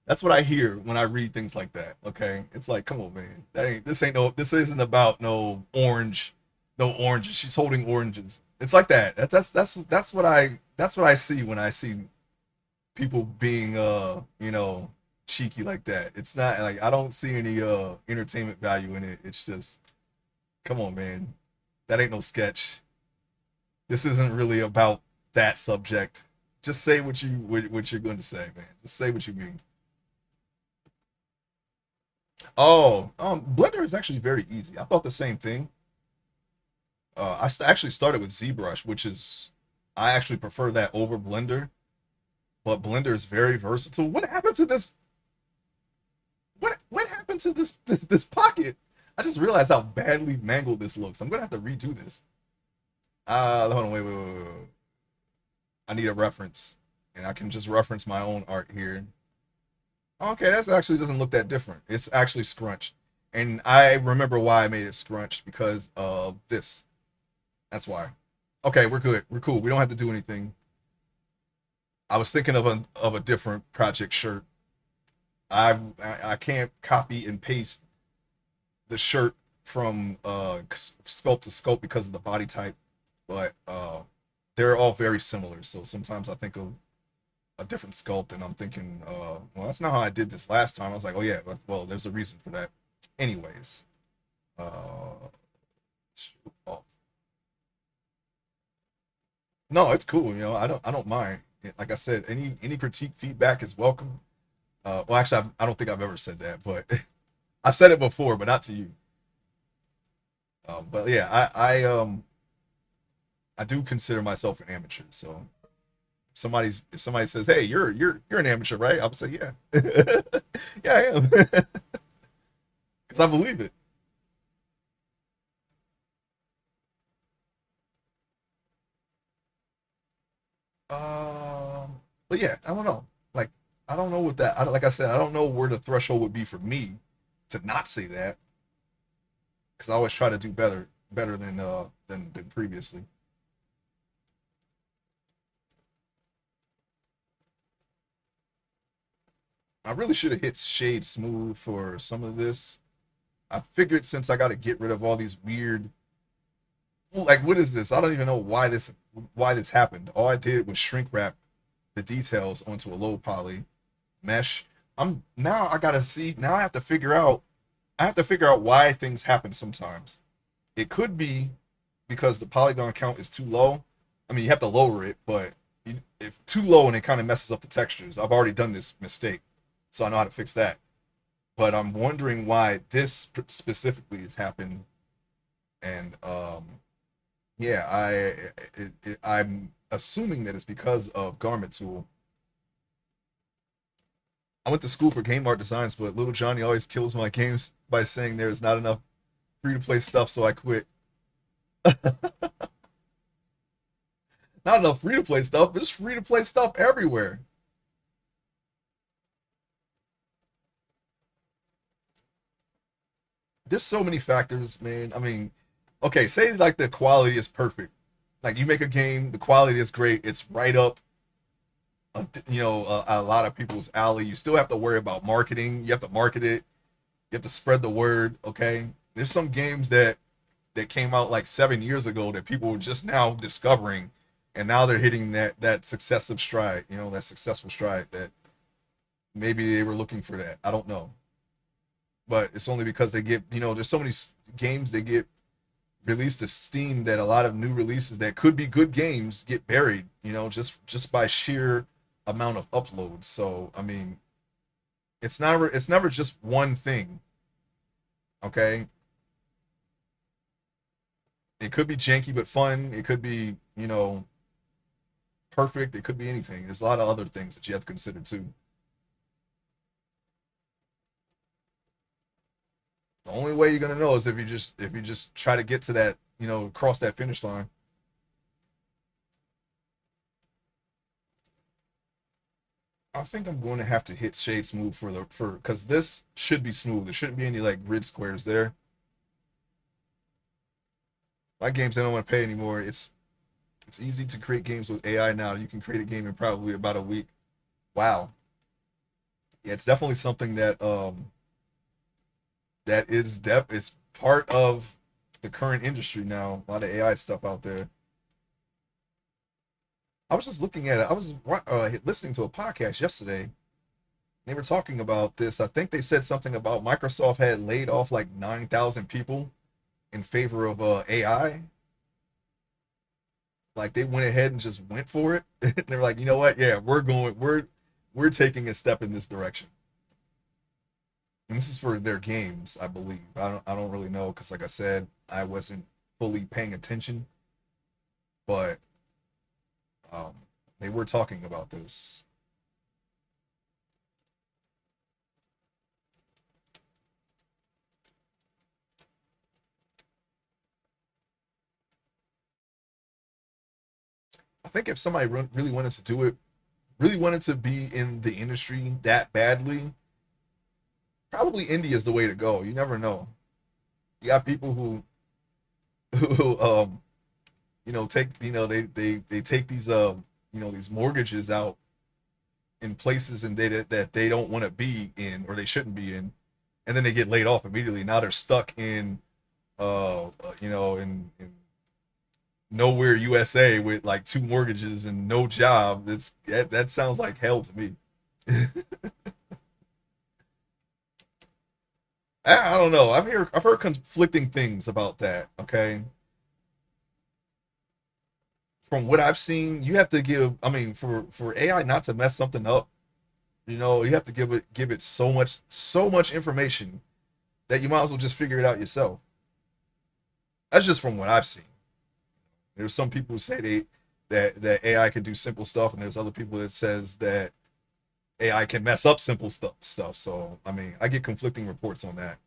That's what I hear when I read things like that. Okay, it's like, come on, man. This isn't about no oranges. She's holding oranges. It's like that. That's what I see when I see people being cheeky like that. It's not like I don't see any entertainment value in it. It's just, come on, man. That ain't no sketch. This isn't really about that subject. Just say what you're going to say, man. Just say what you mean. Oh, Blender is actually very easy. I thought the same thing. Actually started with ZBrush, which is I actually prefer that over Blender. But Blender is very versatile. What happened to this? What happened to this pocket? I just realized how badly mangled this looks. I'm gonna have to redo this. Hold on, wait. I need a reference, and I can just reference my own art here. Okay, that actually doesn't look that different. It's actually scrunched, and I remember why I made it scrunched because of this. That's why. Okay, we're good. We're cool. We don't have to do anything. I was thinking of a different project shirt. I can't copy and paste the shirt from sculpt to sculpt because of the body type, but they're all very similar. So sometimes I think of a different sculpt, and I'm thinking, well, that's not how I did this last time. I was like, oh yeah, well, there's a reason for that. Anyways, oh, no, it's cool. I don't mind. Like I said, any critique feedback is welcome. Well, actually, I don't think I've ever said that, but I've said it before, but not to you. But yeah, I do consider myself an amateur. So if somebody says, "Hey, you're an amateur, right?" I would say, "Yeah, yeah, I am," because I believe it. But yeah, I don't know. Like, I don't know what that. Like I said, I don't know where the threshold would be for me to not say that, because I always try to do better than previously. I really should have hit shade smooth for some of this. I figured since I got to get rid of all these weird, like, what is this? I don't even know why this happened. All I did was shrink wrap the details onto a low poly mesh. I gotta see. Now I have to figure out why things happen sometimes. It could be because the polygon count is too low. I mean, you have to lower it, but if too low and it kind of messes up the textures. I've already done this mistake, so I know how to fix that. But I'm wondering why this specifically has happened, and yeah, I'm assuming that it's because of Garment Tool. I went to school for game art designs, but little Johnny always kills my games by saying there's not enough free to play stuff, so I quit. Not enough free to play stuff, but there's free to play stuff everywhere. There's so many factors, man. I mean, okay, say like the quality is perfect. Like you make a game, the quality is great. It's right up, a lot of people's alley. You still have to worry about marketing. You have to market it. You have to spread the word. Okay, there's some games that came out like 7 years ago that people were just now discovering, and now they're hitting that successive stride. That successful stride. Maybe they were looking for that. I don't know, but it's only because they get, there's so many games they get released to Steam that a lot of new releases that could be good games get buried, just by sheer amount of uploads. So I mean, it's never just one thing. Okay, it could be janky but fun. It could be perfect. It could be anything. There's a lot of other things that you have to consider too. The only way you're gonna know is if you just try to get to that, cross that finish line. I think I'm going to have to hit shade smooth for because this should be smooth. There shouldn't be any like grid squares there. My games I don't want to pay anymore. It's easy to create games with AI now. You can create a game in probably about a week. Wow. Yeah, it's definitely something that is it's part of the current industry now. A lot of AI stuff out there. I was just looking at it. I was listening to a podcast yesterday. They were talking about this. I think they said something about Microsoft had laid off like 9,000 people in favor of AI. Like they went ahead and just went for it. They were like, you know what? Yeah, we're taking a step in this direction. And this is for their games, I believe. I don't really know because, like I said, I wasn't fully paying attention, but um, they were talking about this. I think if somebody really wanted to do it, really wanted to be in the industry that badly, probably India is the way to go. You never know. You got people who take they take these these mortgages out in places and that they don't want to be in or they shouldn't be in, and then they get laid off immediately. Now they're stuck in in nowhere USA with like two mortgages and no job. That sounds like hell to me. I don't know. I've heard conflicting things about that. Okay, from what I've seen, you have to give. I mean, for AI not to mess something up, you have to give it so much information that you might as well just figure it out yourself. That's just from what I've seen. There's some people who say that AI can do simple stuff, and there's other people that says that AI can mess up simple stuff. So I mean, I get conflicting reports on that.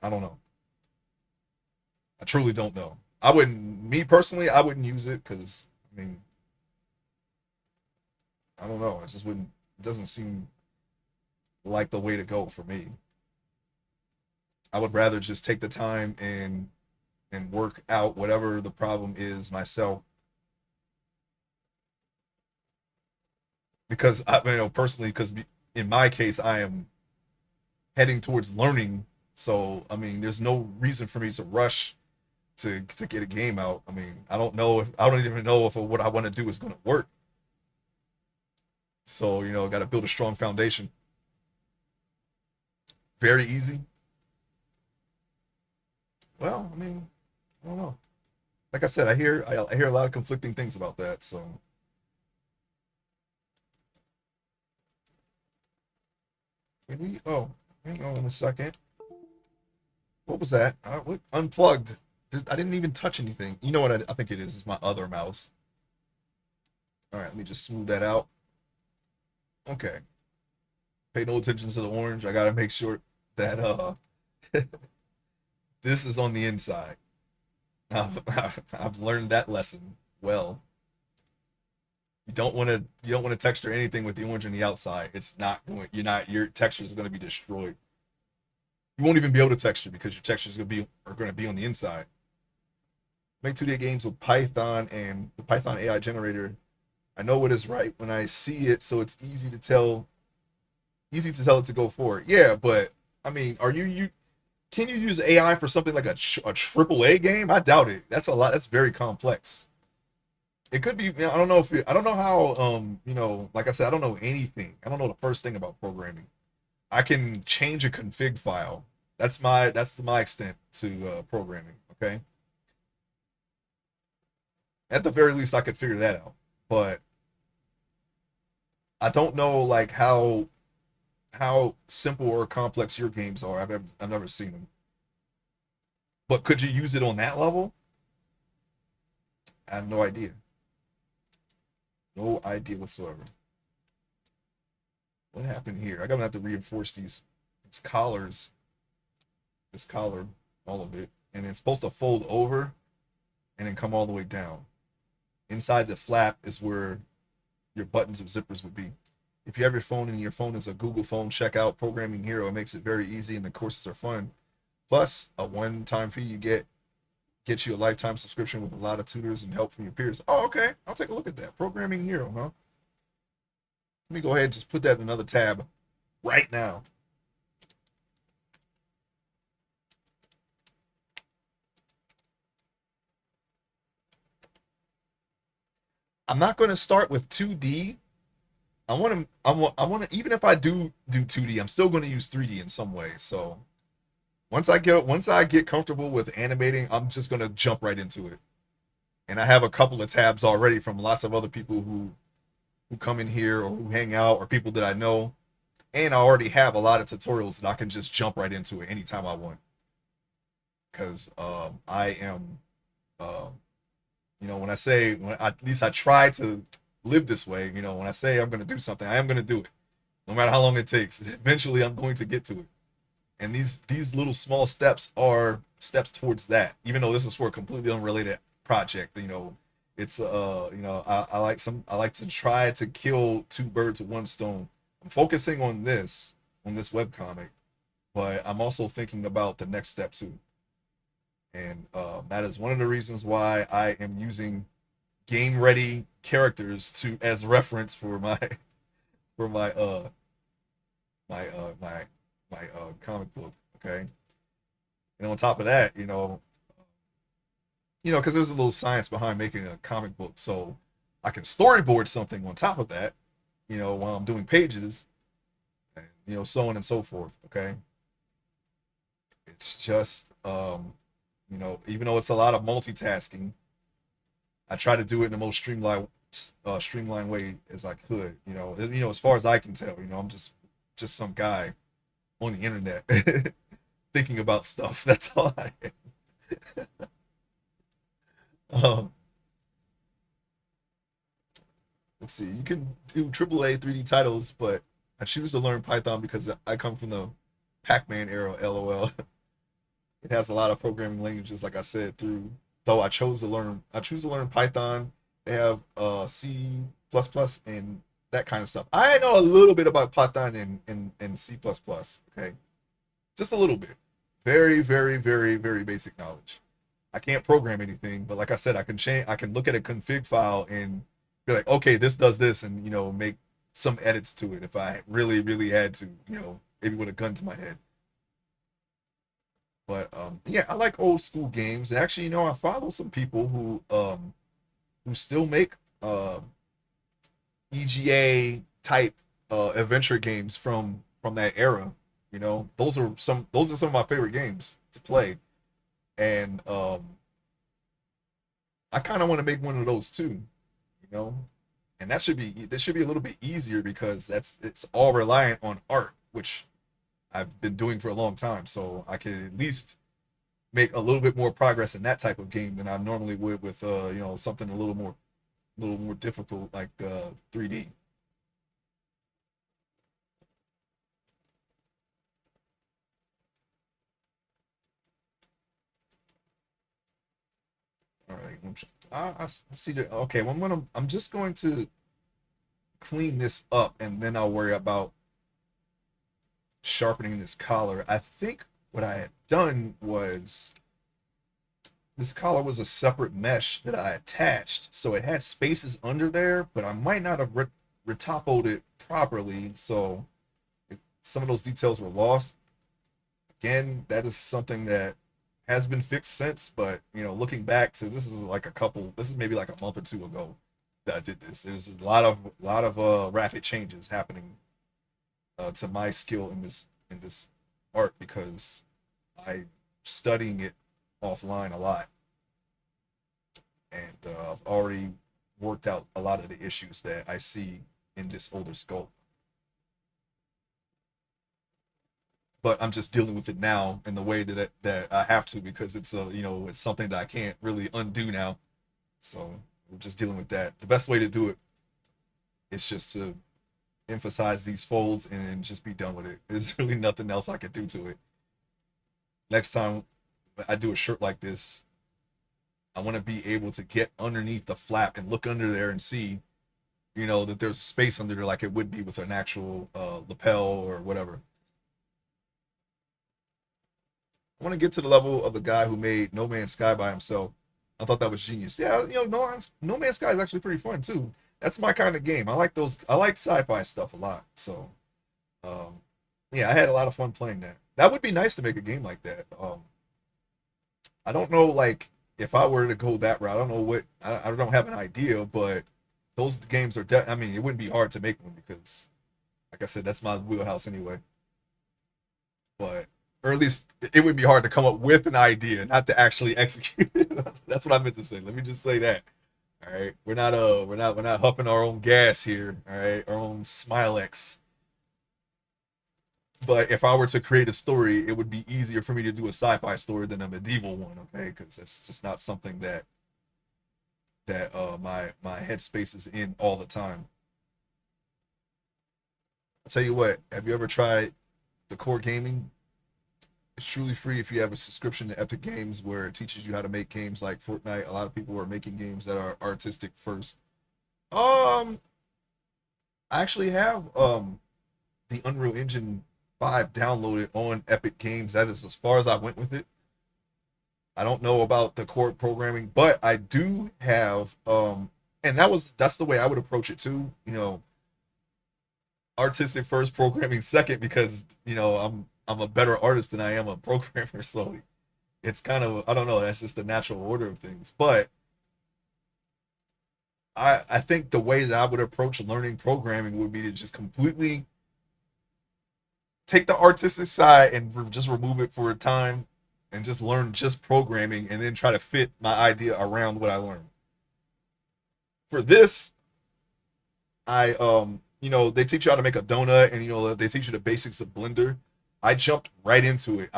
I don't know. I truly don't know. I wouldn't, me personally, I wouldn't use it because I mean, I don't know. I just wouldn't. It doesn't seem like the way to go for me. I would rather just take the time and work out whatever the problem is myself because personally because in my case I am heading towards learning. So I mean, there's no reason for me to rush to get a game out. I mean, I don't even know if what I want to do is going to work. So got to build a strong foundation. Very easy. Well, I mean, I don't know. Like I said, I hear a lot of conflicting things about that. So maybe. Oh, hang on a second. What was that? Unplugged. I didn't even touch anything. You know what I think it is? It's my other mouse. All right, let me just smooth that out. Okay. Pay no attention to the orange. I gotta make sure that this is on the inside. I've, I've learned that lesson well. You don't want to texture anything with the orange on the outside. It's not going. Your texture is going to be destroyed. You won't even be able to texture because your textures are going to be on the inside. Make 2D games with Python and the Python AI generator. I know what is right when I see it, so it's easy to tell it to go forward. Yeah, but I mean, you can you use AI for something like a triple A game? I doubt it. That's a lot. That's very complex. It could be. I don't know if I don't know how. Like I said, I don't know anything. I don't know the first thing about programming. I can change a config file. That's my extent to programming. Okay, at the very least, I could figure that out. But I don't know like how simple or complex your games are. I've never seen them. But could you use it on that level? I have no idea. No idea whatsoever. What happened here? I'm gonna have to reinforce these collars, this collar, all of it, and it's supposed to fold over and then come all the way down. Inside the flap is where your buttons or zippers would be. If you have your phone and your phone is a Google phone, check out Programming Hero. It makes it very easy and the courses are fun. Plus, a one-time fee you gets you a lifetime subscription with a lot of tutors and help from your peers. Oh, okay. I'll take a look at that. Programming Hero, huh? Let me go ahead and just put that in another tab right now. I'm not going to start with 2D. I want to even if I do 2D, I'm still going to use 3D in some way. So once I get comfortable with animating, I'm just going to jump right into it. And I have a couple of tabs already from lots of other people who come in here or who hang out or people that I know. And I already have a lot of tutorials that I can just jump right into it anytime I want. Because I am, um, when I say, at least I try to live this way, when I say I'm going to do something, I am going to do it, no matter how long it takes. Eventually, I'm going to get to it. And these little small steps are steps towards that. Even though this is for a completely unrelated project, it's I like to try to kill two birds with one stone. I'm focusing on this webcomic, but I'm also thinking about the next step too. And that is one of the reasons why I am using game ready characters to as reference for my for my comic book. Okay, and on top of that, because there's a little science behind making a comic book, so I can storyboard something on top of that, while I'm doing pages, and so on and so forth. Okay, it's just even though it's a lot of multitasking, I try to do it in the most streamlined way as I could. As far as I can tell, I'm just some guy on the internet thinking about stuff. That's all I am. Let's see. You can do AAA 3D titles, but I choose to learn Python because I come from the Pac-Man era. LOL. It has a lot of programming languages, like I said. Though I choose to learn Python. They have C++ and that kind of stuff. I know a little bit about Python and C++. Okay, just a little bit. Very, very, very, very basic knowledge. I can't program anything, but like I said, I can change. I can look at a config file and be like, okay, this does this, and make some edits to it if I really, really had to. Maybe with a gun to my head. But yeah, I like old school games. And actually, I follow some people who still make EGA type adventure games from that era. Those are some of my favorite games to play, and I kind of want to make one of those too. You know, and that should be a little bit easier because it's all reliant on art, which I've been doing for a long time. So I can at least make a little bit more progress in that type of game than I normally would with something a little more difficult like 3D. All right, I see that. Okay, well, I'm just going to clean this up and then I'll worry about sharpening this collar. I think what I had done was this collar was a separate mesh that I attached, so it had spaces under there, but I might not have retopoed it properly, so some of those details were lost. Again, that is something that has been fixed since, but looking back to this is maybe like a month or two ago that I did this. There's a lot of rapid changes happening to my skill in this art because I'm studying it offline a lot, and I've already worked out a lot of the issues that I see in this older sculpt. But I'm just dealing with it now in the way that I have to because it's something that I can't really undo now. So we're just dealing with that. The best way to do it is just to emphasize these folds and just be done with it. There's really nothing else I could do to it. Next time I do a shirt like this, I want to be able to get underneath the flap and look under there and see, that there's space under there like it would be with an actual lapel or whatever. I want to get to the level of the guy who made No Man's Sky by himself. I thought that was genius. Yeah, No Man's Sky is actually pretty fun too. That's my kind of game. I like those. I like sci-fi stuff a lot. So, um, yeah, I had a lot of fun playing that. That would be nice to make a game like that. I don't know, like if I were to go that route, I don't know what. I don't have an idea, but those games are. I mean, it wouldn't be hard to make one because, like I said, that's my wheelhouse anyway. But or at least it would be hard to come up with an idea, not to actually execute it. That's what I meant to say. Let me just say that. All right, we're not huffing our own gas here. All right, our own Smilex. But if I were to create a story, it would be easier for me to do a sci-fi story than a medieval one. Okay, because it's just not something that my headspace is in all the time. I'll tell you what. Have you ever tried the core gaming? It's truly free if you have a subscription to Epic Games, where it teaches you how to make games like Fortnite. A lot of people are making games that are artistic first. Um, I actually have the Unreal Engine 5 downloaded on Epic Games. That is as far as I went with it. I don't know about the core programming, but I do have and that's the way I would approach it too. Artistic first, programming second, because I'm a better artist than I am a programmer. So it's kind of, I don't know, that's just the natural order of things. But I think the way that I would approach learning programming would be to just completely take the artistic side and just remove it for a time and just learn just programming and then try to fit my idea around what I learned. For this, they teach you how to make a donut, and they teach you the basics of Blender. I jumped right into it.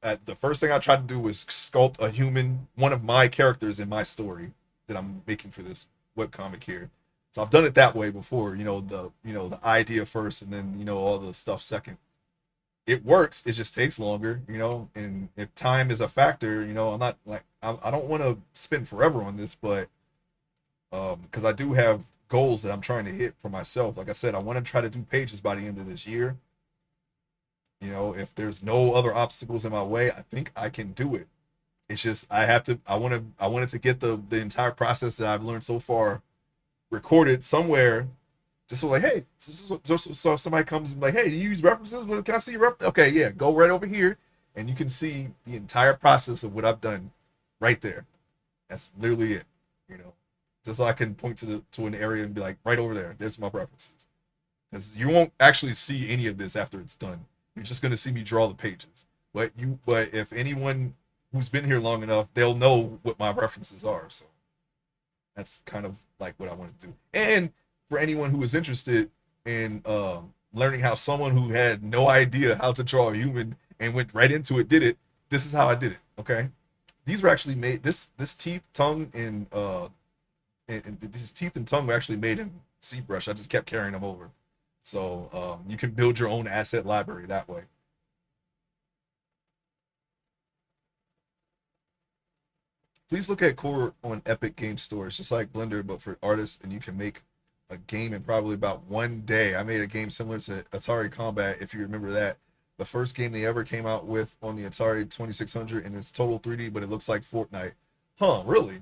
The first thing I tried to do was sculpt a human, one of my characters in my story that I'm making for this webcomic here. So I've done it that way before. The idea first, and then all the stuff second. It works. It just takes longer. And if time is a factor, I'm not like I don't want to spend forever on this, but because I do have goals that I'm trying to hit for myself. Like I said, I want to try to do pages by the end of this year. If there's no other obstacles in my way, I think I can do it. It's just I wanted to get the entire process that I've learned so far recorded somewhere, just so like, hey, so if somebody comes and like, hey, do you use references? Well, can I see your reference? Okay, yeah, go right over here, and you can see the entire process of what I've done right there. That's literally it. You know, just so I can point to an area and be like, right over there. There's my references. Because you won't actually see any of this after it's done. You're just gonna see me draw the pages. But if anyone who's been here long enough, they'll know what my references are. So that's kind of like what I want to do. And for anyone who is interested in learning how someone who had no idea how to draw a human and went right into it did it, this is how I did it. Okay, these were actually made. This teeth, tongue, and these teeth and tongue were actually made in ZBrush. I just kept carrying them over. So you can build your own asset library that way. Please look at Core on Epic Game Store. It's just like Blender, but for artists, and you can make a game in probably about one day. I made a game similar to Atari Combat, if you remember that. The first game they ever came out with on the Atari 2600, and it's total 3D, but it looks like Fortnite. Huh, really?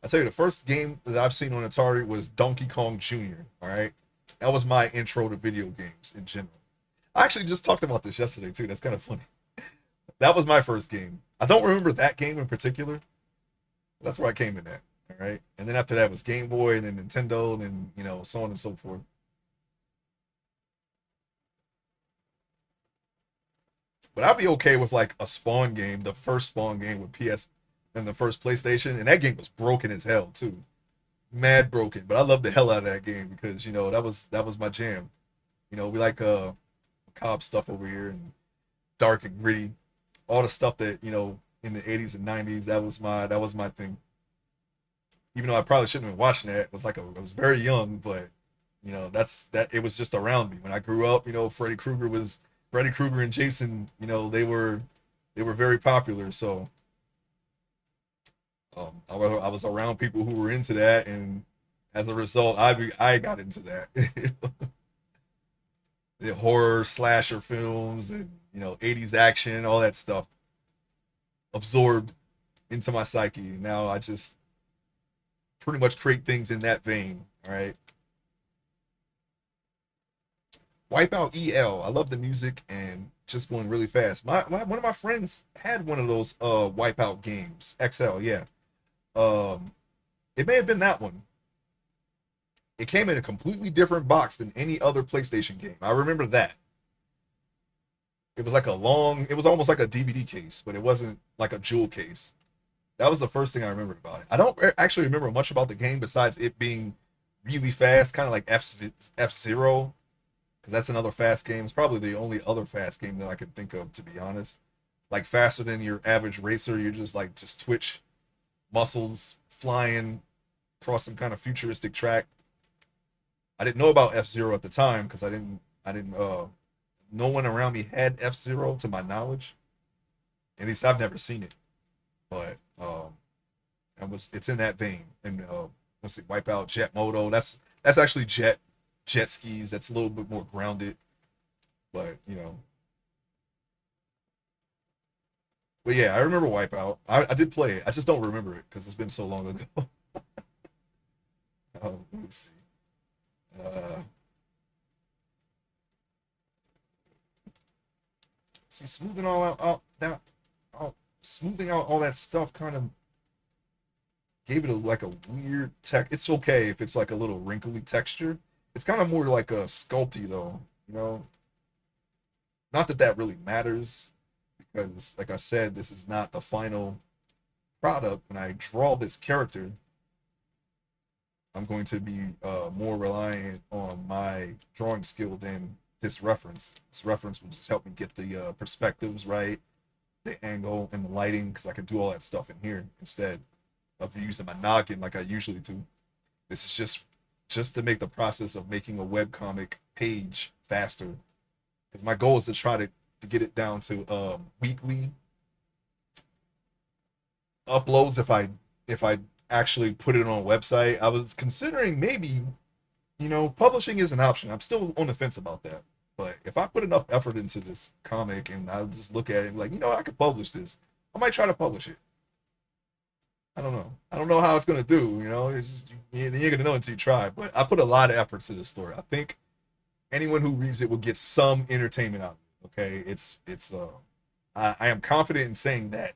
I tell you, the first game that I've seen on Atari was Donkey Kong Jr., all right? That was my intro to video games in general. I actually just talked about this yesterday, too. That's kind of funny. That was my first game. I don't remember that game in particular. That's where I came in at. All right, and then after that was Game Boy, and then Nintendo, and then so on and so forth. But I'd be okay with like a Spawn game, the first Spawn game with PS and the first PlayStation, and that game was broken as hell too, mad broken. But I loved the hell out of that game because that was my jam. We like cob stuff over here and dark and gritty, all the stuff that in the 80s and 90s. That was my thing. Even though I probably shouldn't have been watching that, I was very young, but that's that. It was just around me when I grew up. Freddy Krueger and Jason. They were very popular. So I was around people who were into that, and as a result, I got into that. The horror slasher films and 80s action, all that stuff absorbed into my psyche. Now I just pretty much create things in that vein. All right. Wipeout EL. I love the music and just going really fast. One of my friends had one of those Wipeout games. XL, yeah. Um it may have been that one. It came in a completely different box than any other PlayStation game. I remember that. It was almost like a DVD case, but it wasn't like a jewel case. That was the first thing I remembered about it. I don't actually remember much about the game besides it being really fast, kind of like F Zero, because that's another fast game. It's probably the only other fast game that I can think of, to be honest. Like faster than your average racer. You're just twitch muscles flying across some kind of futuristic track. I didn't know about F Zero at the time because I didn't. No one around me had F Zero to my knowledge. At least I've never seen it, but it's in that vein. And let's see, Wipeout, Jet Moto. That's actually jet skis. That's a little bit more grounded, but But yeah, I remember Wipeout. I did play it. I just don't remember it because it's been so long ago. Let me see. Uh, See, smoothing all out that, all, smoothing out all that stuff kind of gave it like a weird tech. It's okay if it's like a little wrinkly texture. It's kind of more like a sculpty though. Not that that really matters because, like I said, this is not the final product. When I draw this character, I'm going to be more reliant on my drawing skill than this reference. This reference will just help me get the perspectives right, the angle, and the lighting, because I can do all that stuff in here instead of using my noggin like I usually do. This is just to make the process of making a webcomic page faster. Because my goal is to try to get it down to weekly uploads if I actually put it on a website. I was considering maybe publishing is an option. I'm still on the fence about that. But if I put enough effort into this comic and I just look at it and be like, I could publish this, I might try to publish it. I don't know. I don't know how it's gonna do. It's just you ain't gonna know until you try. But I put a lot of effort to this story. I think anyone who reads it will get some entertainment out of it. Okay, I am confident in saying that.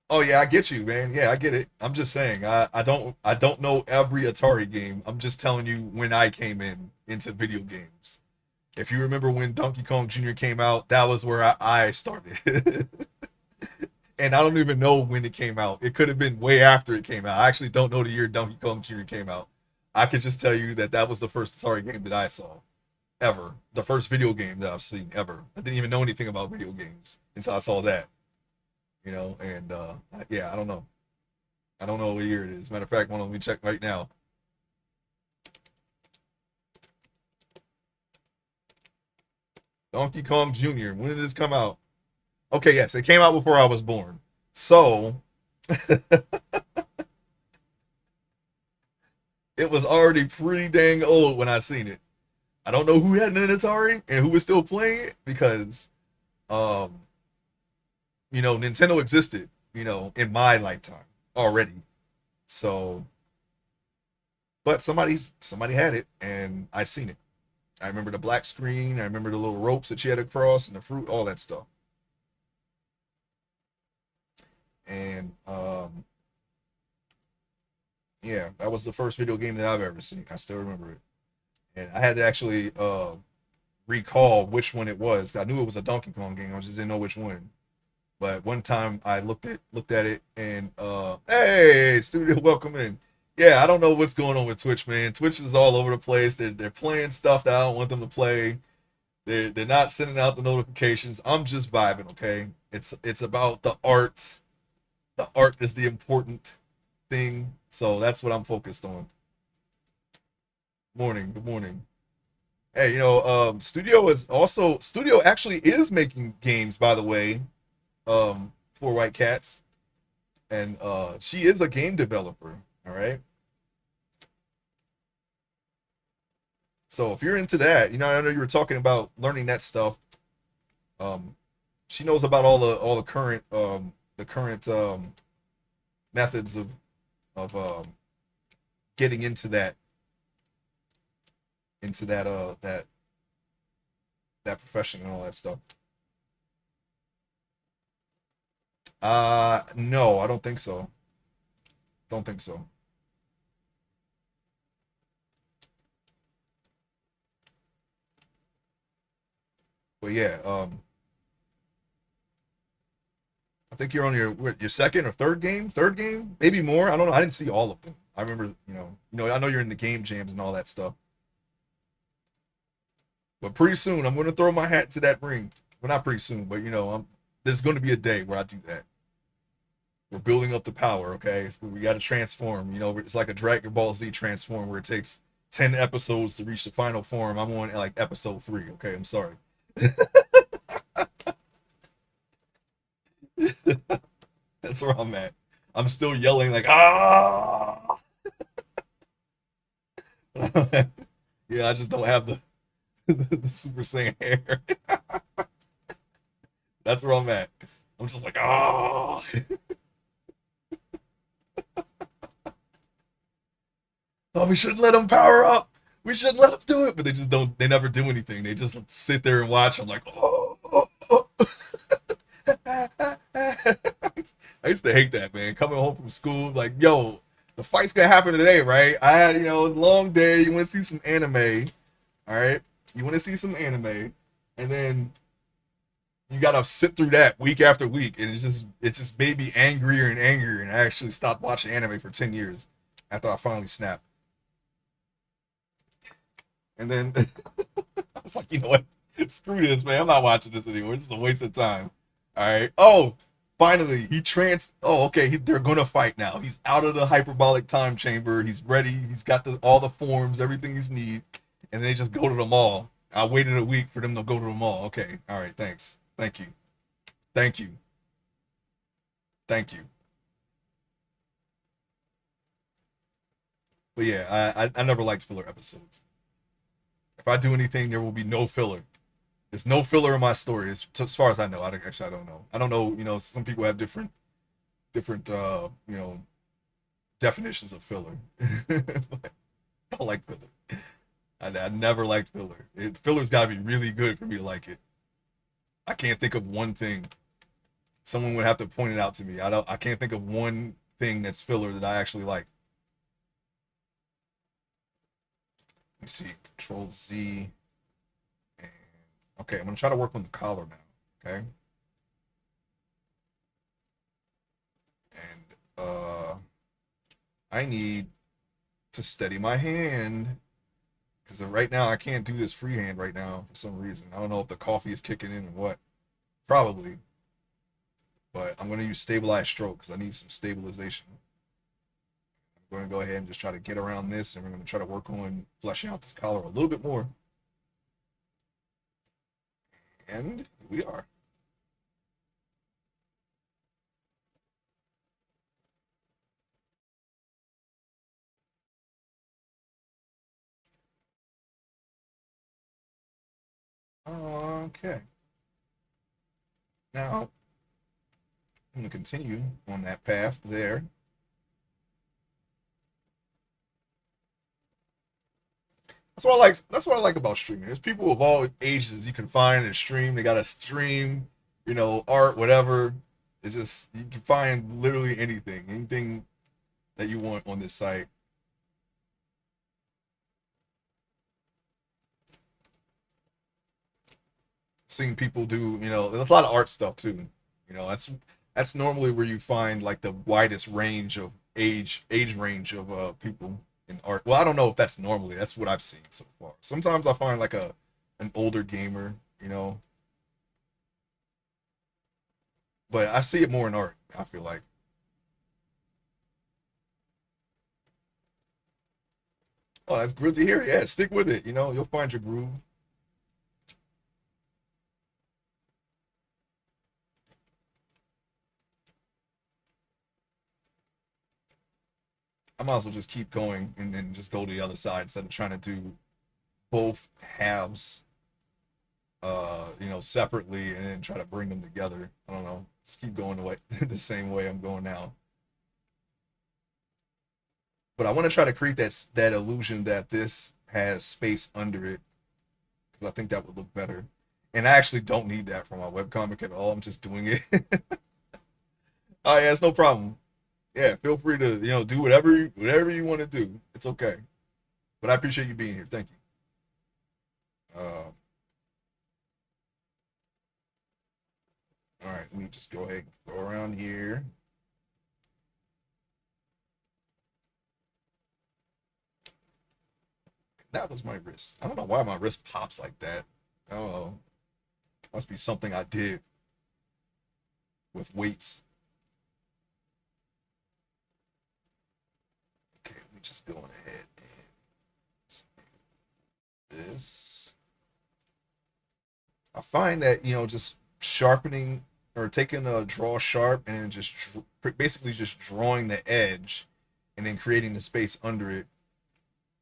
Oh yeah, I get you, man. Yeah, I get it. I'm just saying, I don't know every Atari game. I'm just telling you when I came into video games. If you remember when Donkey Kong Jr. came out, that was where I started. And I don't even know when it came out. It could have been way after it came out. I actually don't know the year Donkey Kong Jr. came out. I can just tell you that that was the first Atari game that I saw ever. The first video game that I've seen ever. I didn't even know anything about video games until I saw that. And yeah, I don't know. I don't know what year it is. Matter of fact, let me check right now. Donkey Kong Jr. When did this come out? Okay, yes, it came out before I was born. So it was already pretty dang old when I seen it. I don't know who had an Atari and who was still playing it because um, Nintendo existed, in my lifetime already. So but somebody had it and I seen it. I remember the black screen. I remember the little ropes that she had to cross and the fruit, all that stuff. And yeah, that was the first video game that I've ever seen. I still remember it, and I had to actually recall which one it was. I knew it was a Donkey Kong game. I just didn't know which one. But one time I looked at it and hey, studio, welcome in. Yeah, I don't know what's going on with Twitch, man. Twitch is all over the place. They're playing stuff that I don't want them to play. They're not sending out the notifications. I'm just vibing, okay? It's about the art. The art is the important thing. So that's what I'm focused on. Morning, good morning. Hey, Studio actually is making games, by the way, for White Cats. And she is a game developer. All right. So if you're into that, I know you were talking about learning that stuff. Um, she knows about all the current methods of getting into that profession and all that stuff. No, I don't think so. Don't think so. But yeah, I think you're on your second or third game, maybe more. I don't know. I didn't see all of them. I remember, I know you're in the game jams and all that stuff. But pretty soon, I'm going to throw my hat to that ring. Well, not pretty soon, but there's going to be a day where I do that. We're building up the power, okay? We got to transform. It's like a Dragon Ball Z transform where it takes 10 episodes to reach the final form. I'm on like episode 3, okay? I'm sorry. That's where I'm at. I'm still yelling like ah. Yeah, I just don't have the Super Saiyan hair. That's where I'm at. I'm just like ah. Oh, we shouldn't let them power up. We shouldn't let them do it, but they just don't. They never do anything. They just sit there and watch. I'm like oh. Oh, oh. I used to hate that, man. Coming home from school, like, yo, the fight's gonna happen today, right? I had, a long day. You want to see some anime, all right? You want to see some anime, and then you gotta sit through that week after week, and it just made me angrier and angrier, and I actually stopped watching anime for 10 years after I finally snapped. And then I was like, you know what? Screw this, man. I'm not watching this anymore. This is a waste of time. All right. Oh, finally, Oh, okay. They're gonna fight now. He's out of the hyperbolic time chamber. He's ready. He's got all the forms, everything he's need, and they just go to the mall. I waited a week for them to go to the mall. Okay. All right. Thanks. Thank you. Thank you. Thank you. But yeah, I never liked filler episodes. If I do anything, there will be no filler. There's no filler in my story, as far as I know. I don't know. I don't know. Some people have different definitions of filler. I don't like filler. I never liked filler. Filler's got to be really good for me to like it. I can't think of one thing. Someone would have to point it out to me. I can't think of one thing that's filler that I actually like. Let me see. Control Z. And, okay, I'm gonna try to work on the collar now. Okay. And I need to steady my hand because right now I can't do this freehand right now for some reason. I don't know if the coffee is kicking in or what. Probably, but I'm going to use stabilized stroke because I need some stabilization. I'm going to go ahead and just try to get around this, and we're going to try to work on fleshing out this collar a little bit more. And here we are. Okay. Now I'm going to continue on that path there. That's what I like about streaming. There's people of all ages you can find and stream. They got a stream, art, whatever. It's just you can find literally anything that you want on this site. Seeing people do, there's a lot of art stuff too. That's normally where you find like the widest range of age range of people in art. Well, I don't know if that's normally. That's what I've seen so far. Sometimes I find like a an older gamer, but I see it more in art. I feel like oh, that's good to hear. Yeah, stick with it. You'll find your groove. I might as well just keep going and then just go to the other side instead of trying to do both halves, separately and then try to bring them together. I don't know. Just keep going the way the same way I'm going now. But I want to try to create that illusion that this has space under it because I think that would look better. And I actually don't need that for my webcomic at all. I'm just doing it. Oh yeah, it's no problem. Yeah, feel free to do whatever you want to do. It's okay. But I appreciate you being here. Thank you. All right, let me just go ahead and go around here. That was my wrist. I don't know why my wrist pops like that. Oh, must be something I did with weights. Okay, let me just go on ahead and this. I find that just sharpening or taking a draw sharp and just basically just drawing the edge and then creating the space under it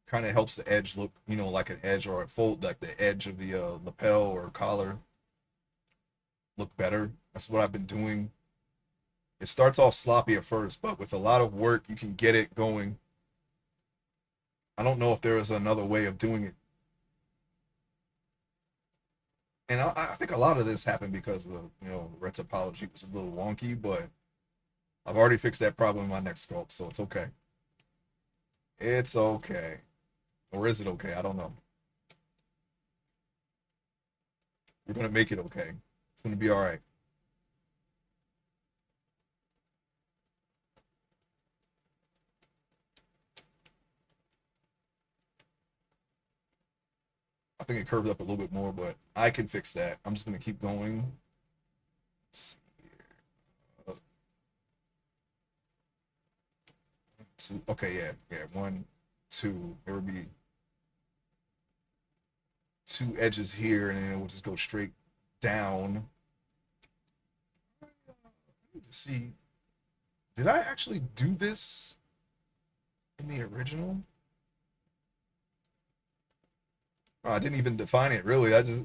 kind of helps the edge look like an edge or a fold like the edge of the lapel or collar look better. That's what I've been doing. It starts off sloppy at first, but with a lot of work you can get it going. I don't know if there is another way of doing it, and I think a lot of this happened because the red topology was a little wonky, but I've already fixed that problem in my next sculpt, so it's okay. It's okay. Or is it okay? I don't know. We're gonna make it okay. It's gonna be all right. I think it curved up a little bit more, but I can fix that. I'm just gonna keep going. Let's see here. Two. Okay, yeah, yeah. One, two. There would be two edges here, and then it will just go straight down. I need to see. Did I actually do this in the original? Oh, I didn't even define it really. I just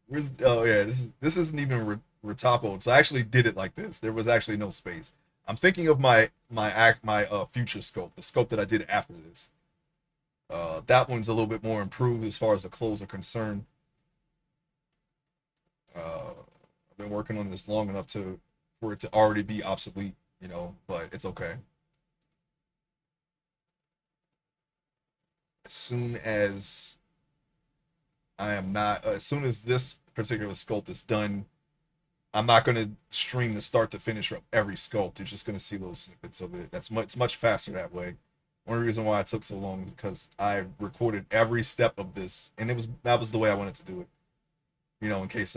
where's oh yeah, this isn't even retopoed. So I actually did it like this. There was actually no space. I'm thinking of my future scope, the scope that I did after this. That one's a little bit more improved as far as the clothes are concerned. I've been working on this long enough to for it to already be obsolete, but it's okay. As soon as as soon as this particular sculpt is done, I'm not going to stream the start to finish from every sculpt. You're just going to see little snippets of it. It's much faster that way. One reason why it took so long is because I recorded every step of this, and that was the way I wanted to do it. In case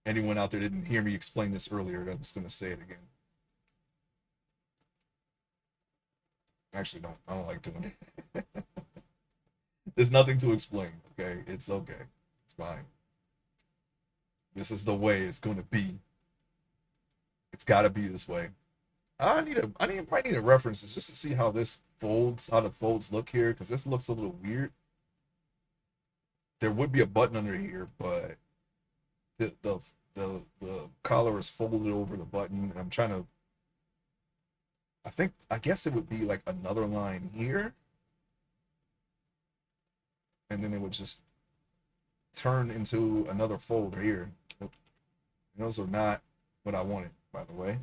anyone out there didn't hear me explain this earlier, I'm just going to say it again. Actually, don't. I don't like doing it. There's nothing to explain. Okay, it's okay. It's fine. This is the way it's going to be. It's got to be this way. Might need a references just to see how the folds look here, because this looks a little weird. There would be a button under here, but the the the collar is folded over the button, and I'm trying to. I guess it would be like another line here, and then it would just turn into another fold here. Those are not what I wanted, by the way.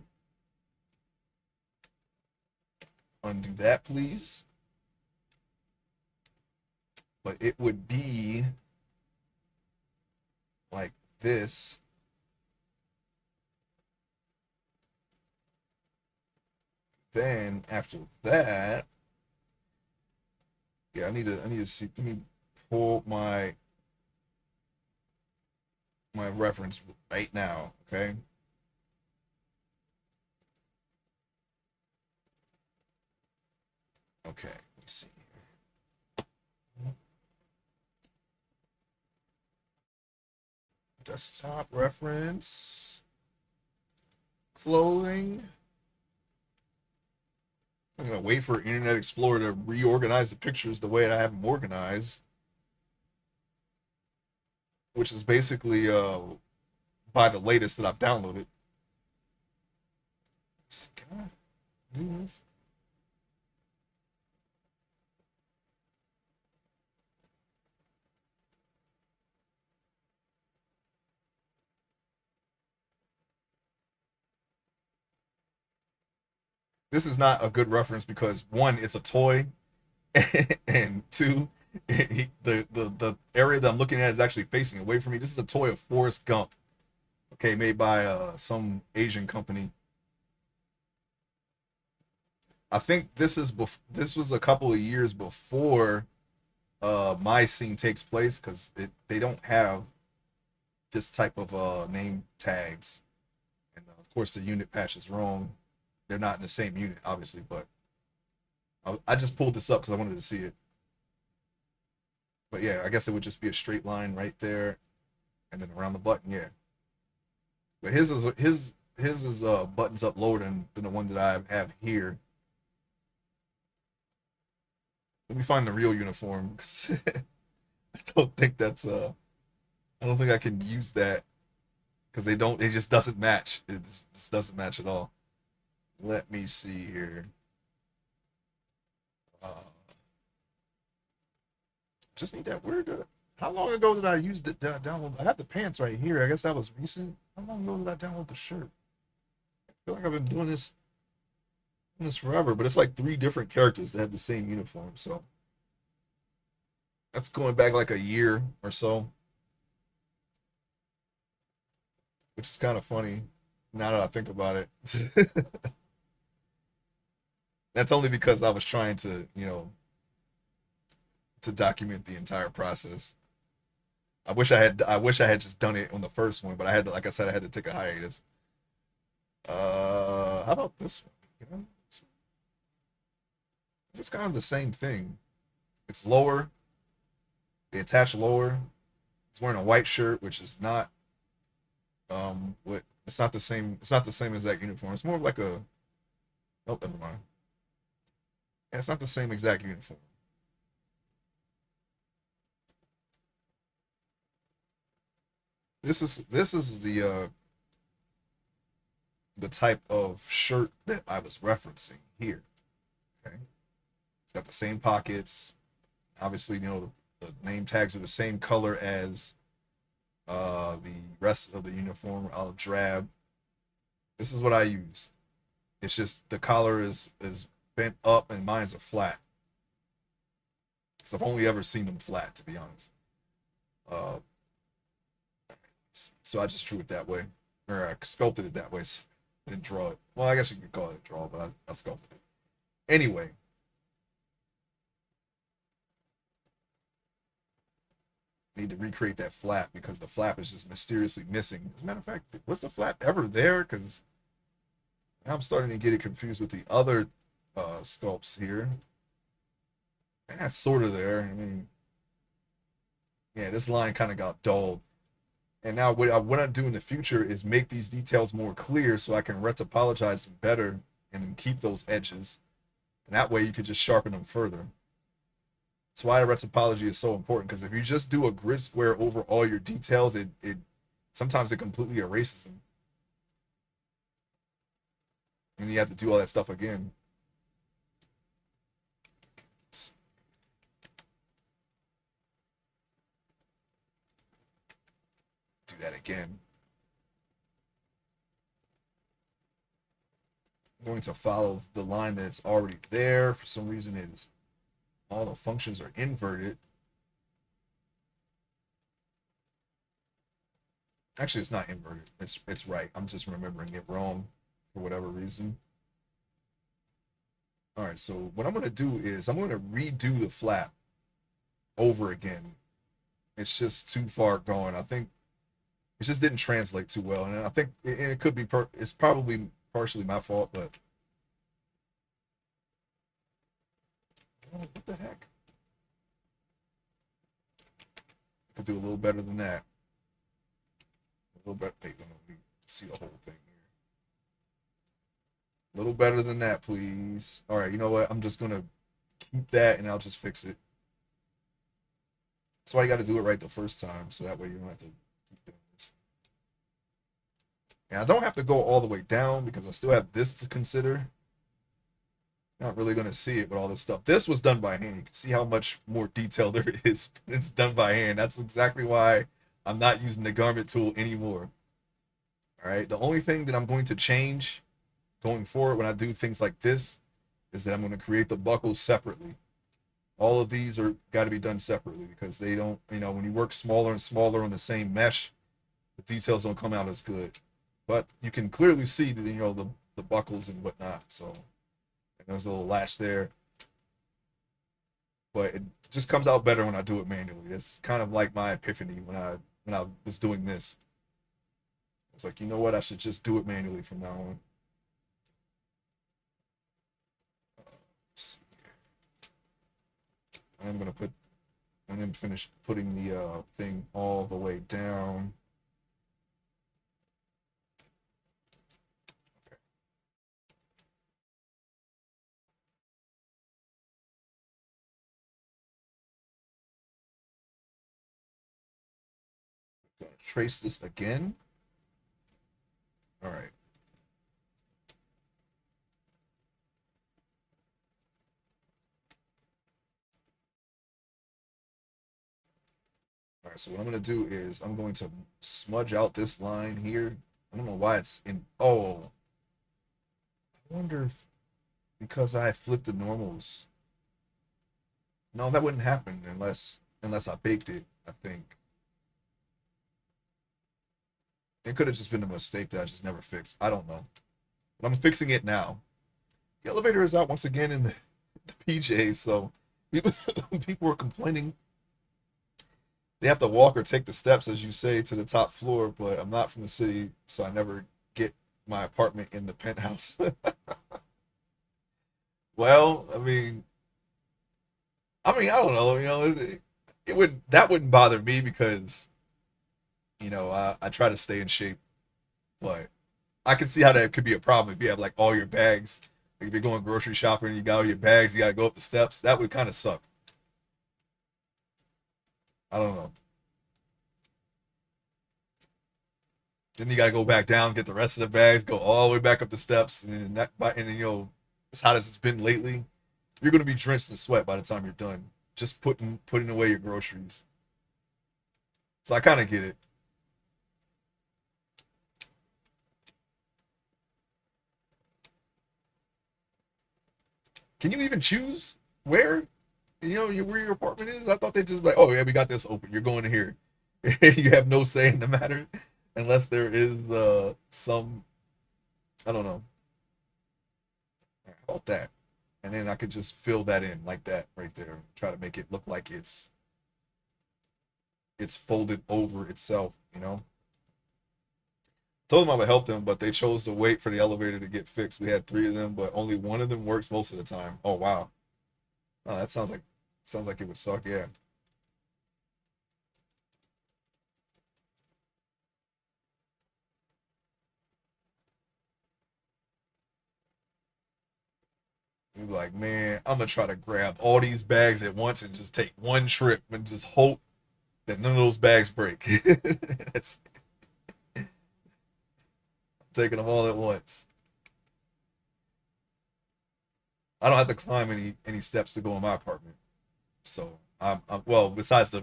Undo that, please. But it would be like this. Then after that, yeah, I need to see. Let me pull my reference right now. Okay. Okay. Let's see. Desktop reference. Clothing. I'm gonna wait for Internet Explorer to reorganize the pictures the way I have them organized, which is basically by the latest that I've downloaded. Can I do this? This is not a good reference because one, it's a toy, and two, the area that I'm looking at is actually facing away from me. This is a toy of Forrest Gump, okay, made by some Asian company. I think this was a couple of years before my scene takes place because they don't have this type of name tags, and of course the unit patch is wrong. They're not in the same unit, obviously, but I just pulled this up because I wanted to see it. But yeah, I guess it would just be a straight line right there, and then around the button, yeah. But his is buttons up lower than the one that I have here. Let me find the real uniform because I don't think that's I don't think I can use that because it just doesn't match. It just doesn't match at all. Let me see here. Uh, just need that word. How long ago did I use it? Did I download? I have the pants right here. I guess that was recent. How long ago did I download the shirt? I feel like I've been doing this forever, but it's like three different characters that have the same uniform. So that's going back like a year or so, which is kind of funny now that I think about it. That's only because I was trying to, to document the entire process. I wish I had just done it on the first one, but I had to, like I said, I had to take a hiatus. How about this one? It's kind of the same thing. It's lower, they attach lower. It's wearing a white shirt, which is not what it's not the same. It's not the same exact uniform. It's more of like a oh, never mind. Yeah, it's not the same exact uniform. This is the type of shirt that I was referencing here. Okay, it's got the same pockets. Obviously, the name tags are the same color as the rest of the uniform, olive drab. This is what I use. It's just the collar is bent up and mine's are flat. So I've only ever seen them flat, to be honest. Uh, so I just drew it that way, or I sculpted it that way. So I didn't draw it. Well, I guess you could call it a draw, but I sculpted it. Anyway, need to recreate that flap because the flap is just mysteriously missing. As a matter of fact, was the flap ever there? Because I'm starting to get it confused with the other sculpts here. And that's sort of there. I mean, yeah, this line kind of got dulled. And now what I do in the future is make these details more clear so I can retopologize them better and keep those edges. And that way you could just sharpen them further. That's why retopology is so important because if you just do a grid square over all your details, it sometimes it completely erases them. And you have to do all that stuff again. that again. I'm going to follow the line that's already there. For some reason, it is all the functions are inverted. Actually, it's not inverted. It's right. I'm just remembering it wrong for whatever reason. All right, so what I'm going to do is I'm going to redo the flap over again. It's just too far going. I think it just didn't translate too well, and I think it could be it's probably partially my fault, but oh, what the heck? I could do a little better than that. A little better. Wait, let me see the whole thing here. A little better than that, please. All right, you know what? I'm just gonna keep that, and I'll just fix it. That's why you got to do it right the first time, so that way you don't have to keep doing this. And I don't have to go all the way down because I still have this to consider. Not really going to see it with all this stuff. This was done by hand. You can see how much more detail there is. It's done by hand. That's exactly why I'm not using the garment tool anymore. All right. The only thing that I'm going to change going forward when I do things like this is that I'm going to create the buckles separately. All of these are got to be done separately because they don't, when you work smaller and smaller on the same mesh, the details don't come out as good. But you can clearly see that, the buckles and whatnot. So, and there's a little latch there. But it just comes out better when I do it manually. It's kind of like my epiphany when I was doing this. I was like, you know what? I should just do it manually from now on. I'm gonna put and then finish putting the thing all the way down. Okay. Gonna trace this again. All right. All right, so what I'm going to do is I'm going to smudge out this line here. I don't know why it's in. Oh, I wonder if because I flipped the normals. No, that wouldn't happen unless I baked it, I think. It could have just been a mistake that I just never fixed. I don't know. But I'm fixing it now. The elevator is out once again in the PJs, so people, people were complaining they have to walk or take the steps, as you say, to the top floor. But I'm not from the city, so I never get my apartment in the penthouse. Well, I don't know. It wouldn't that wouldn't bother me because I try to stay in shape, but I can see how that could be a problem if you have like all your bags. Like if you're going grocery shopping, you got all your bags, you got to go up the steps. That would kind of suck. I don't know. Then you got to go back down, get the rest of the bags, go all the way back up the steps, and then as hot as it's been lately, you're gonna be drenched in sweat by the time you're done. Just putting away your groceries. So I kind of get it. Can you even choose where where your apartment is? I thought they just like, oh yeah, we got this open. You're going to here. You have no say in the matter unless there is some I don't know. How about that? And then I could just fill that in like that right there. Try to make it look like it's folded over itself. Told them I would help them, but they chose to wait for the elevator to get fixed. We had three of them, but only one of them works most of the time. Oh wow. Oh, that sounds like it would suck, yeah. You'd be like, man, I'm gonna try to grab all these bags at once and just take one trip and just hope that none of those bags break. It's taking them all at once. I don't have to climb any steps to go in my apartment. So I'm well, besides the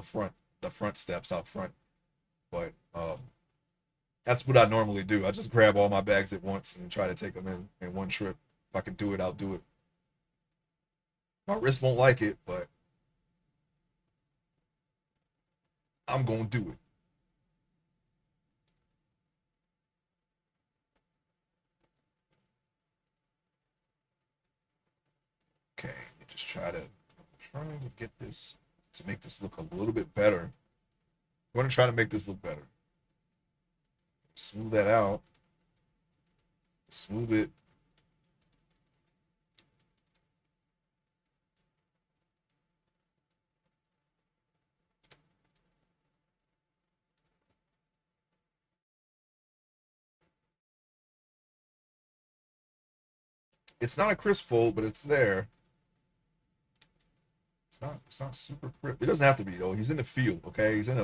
front steps out front. But that's what I normally do. I just grab all my bags at once and try to take them in one trip. If I can do it, I'll do it. My wrist won't like it, but I'm gonna do it. Okay, just trying to get this to make this look a little bit better. I'm going to try to make this look better. Smooth that out. Smooth it. It's not a crisp fold, but it's there. It's not super crisp. It doesn't have to be though. He's in the field, okay? He's in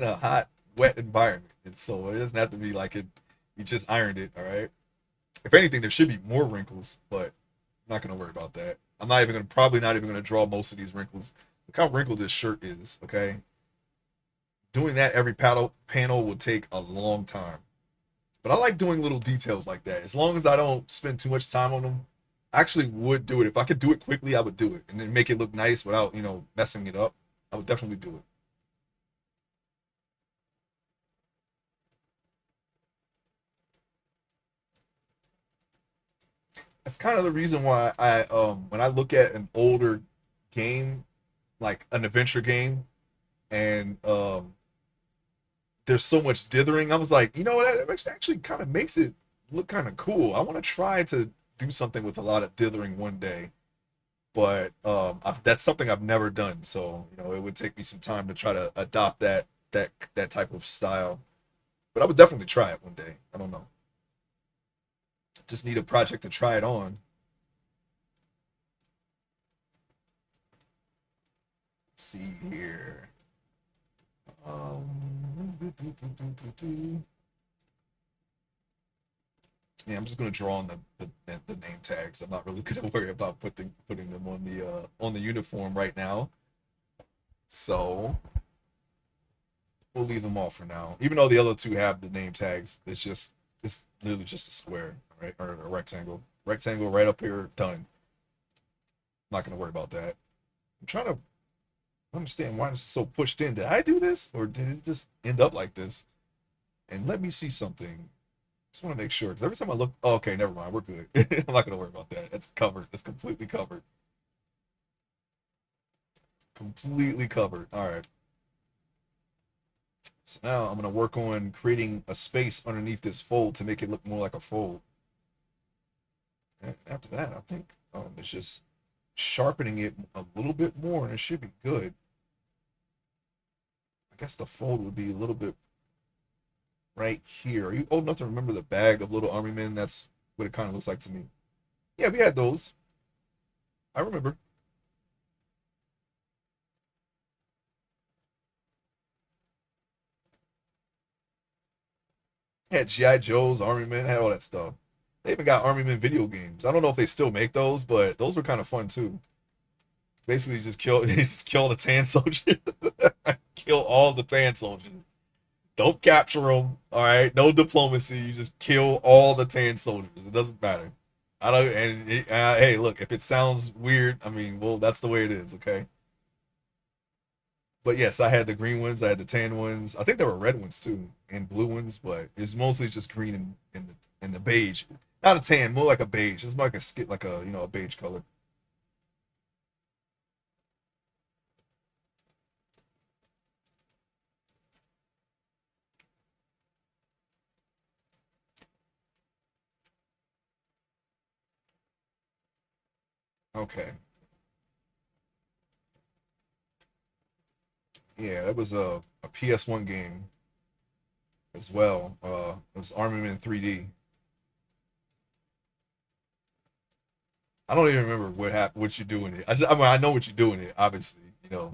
a hot, wet environment. And so it doesn't have to be like it he just ironed it, all right? If anything, there should be more wrinkles, but I'm not gonna worry about that. I'm not even gonna probably not even gonna draw most of these wrinkles. Look how wrinkled this shirt is, okay? Doing that every panel would take a long time. But I like doing little details like that. As long as I don't spend too much time on them, I actually would do it. If I could do it quickly, I would do it and then make it look nice without, messing it up. I would definitely do it. That's kind of the reason why I when I look at an older game, like an adventure game, and there's so much dithering, I was like, you know what, that actually kind of makes it look kind of cool. I want to try to do something with a lot of dithering one day, but that's something I've never done. So it would take me some time to try to adopt that type of style. But I would definitely try it one day. I don't know. Just need a project to try it on. Let's see here. Yeah, I'm just gonna draw on the name tags. I'm not really gonna worry about putting them on the uniform right now. So we'll leave them off for now. Even though the other two have the name tags, it's literally just a square, right, or a rectangle. Rectangle right up here, done. I'm not gonna worry about that. I'm trying to understand why this is so pushed in. Did I do this, or did it just end up like this? And let me see something. Just want to make sure because every time I look, oh, okay, never mind, we're good. I'm not gonna worry about that. It's covered. It's completely covered. Completely covered. All right. So now I'm gonna work on creating a space underneath this fold to make it look more like a fold. And after that, I think it's just sharpening it a little bit more, and it should be good. I guess the fold would be a little bit right here. Are you old enough to remember the bag of little army men? That's what it kind of looks like to me. Yeah, we had those. I remember. Had GI Joes, Army Men, had all that stuff. They even got Army Men video games. I don't know if they still make those, but those were kind of fun too. Basically, just kill, you just kill the tan soldier, kill all the tan soldiers. Don't capture them. All right, no diplomacy. You just kill all the tan soldiers. It doesn't matter. I don't. And hey, look, if it sounds weird, I mean, well, that's the way it is. Okay. But yes, I had the green ones. I had the tan ones. I think there were red ones too, and blue ones. But it's mostly just green and the beige. Not a tan, more like a beige. It's like a skit, like a beige color. Okay. Yeah, that was a PS1 game as well. It was Armament 3D. I don't even remember what happened, what you do in it. I mean, I know what you do in it. Obviously, the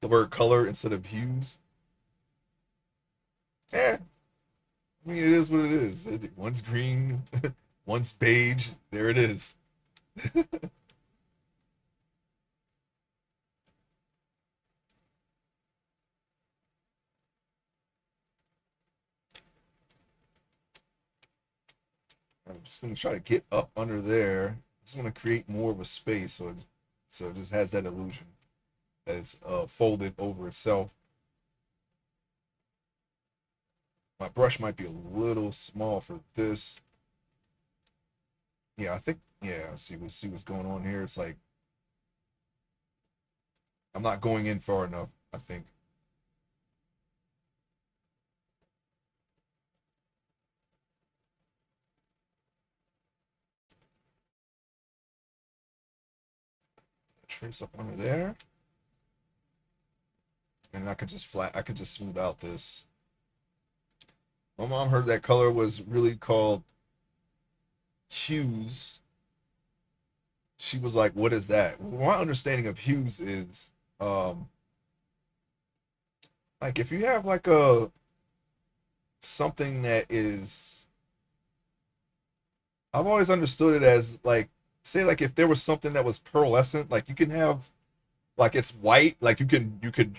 word color instead of hues. Yeah, I mean, it is what it is. One's green, one's beige. There it is. I'm just gonna try to get up under there. Just want to create more of a space so it just has that illusion that it's folded over itself. My brush might be a little small for this. Yeah, I think yeah. See what's going on here. It's like I'm not going in far enough. I think trace up under there, and I could just flat. I could just smooth out this. My mom heard that color was really called hues. She was like, "What is that?" Well, my understanding of hues is, um, like if you have like a something that is, I've always understood it as like, say like if there was something that was pearlescent, like you can have like it's white, like you could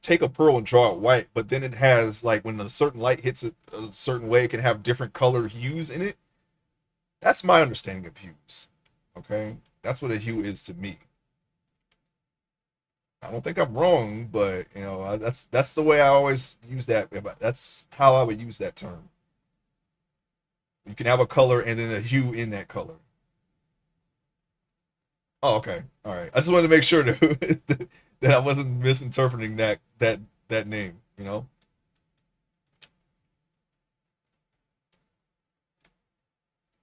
take a pearl and draw it white, but then it has like when a certain light hits it a certain way, it can have different color hues in it. That's my understanding of hues. Okay, that's what a hue is to me. I don't think I'm wrong, but you know that's the way I always use that. That's how I would use that term. You can have a color and then a hue in that color. Oh, okay, all right. I just wanted to make sure that that I wasn't misinterpreting that name. You know,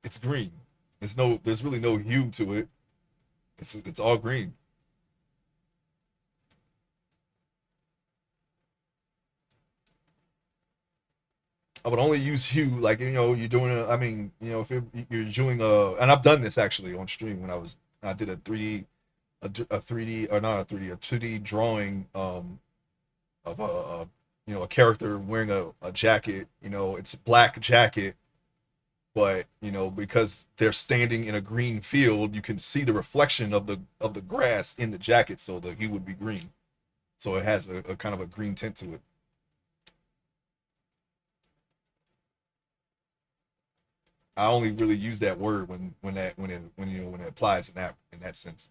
it's green. There's really no hue to it. It's all green. I would only use hue like you're doing a. I mean if you're doing and I've done this actually on stream when I did a 3D a 3D or not a 3D a 2D drawing of a character wearing a jacket. It's a black jacket, but because they're standing in a green field, you can see the reflection of the grass in the jacket, so the hue would be green. So it has a kind of a green tint to it. I only really use that word when it applies in that sense.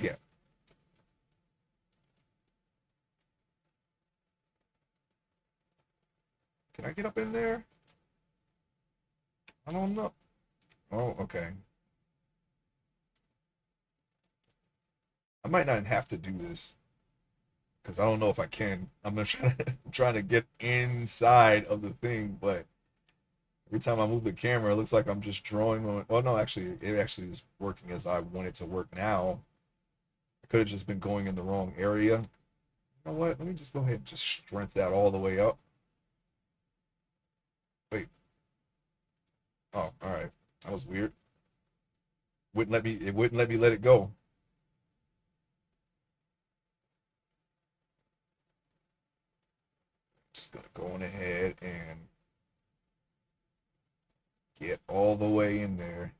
Yeah. Can I get up in there? I don't know. Oh, okay. I might not have to do this because I don't know if I can. I'm gonna try to trying to get inside of the thing, but every time I move the camera, it looks like I'm just drawing on. Well, no, actually, it actually is working as I want it to work now. I could have just been going in the wrong area. You know what? Let me just go ahead and just strength that all the way up. Wait. Oh, all right. That was weird. Wouldn't let me. It wouldn't let me let it go. Just gonna go on ahead and get all the way in there.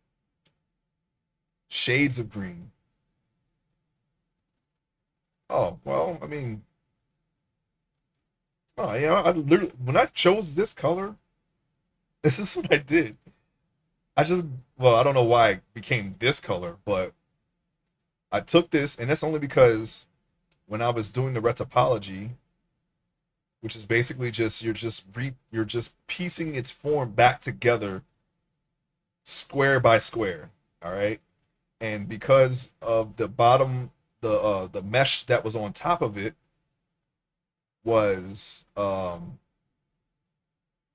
Shades of green. Oh well, I mean, oh yeah. I literally when I chose this color, this is what I did. I just well, I don't know why it became this color, but I took this, and that's only because when I was doing the retopology, which is basically just you're just piecing its form back together square by square. All right. And because of the mesh that was on top of it was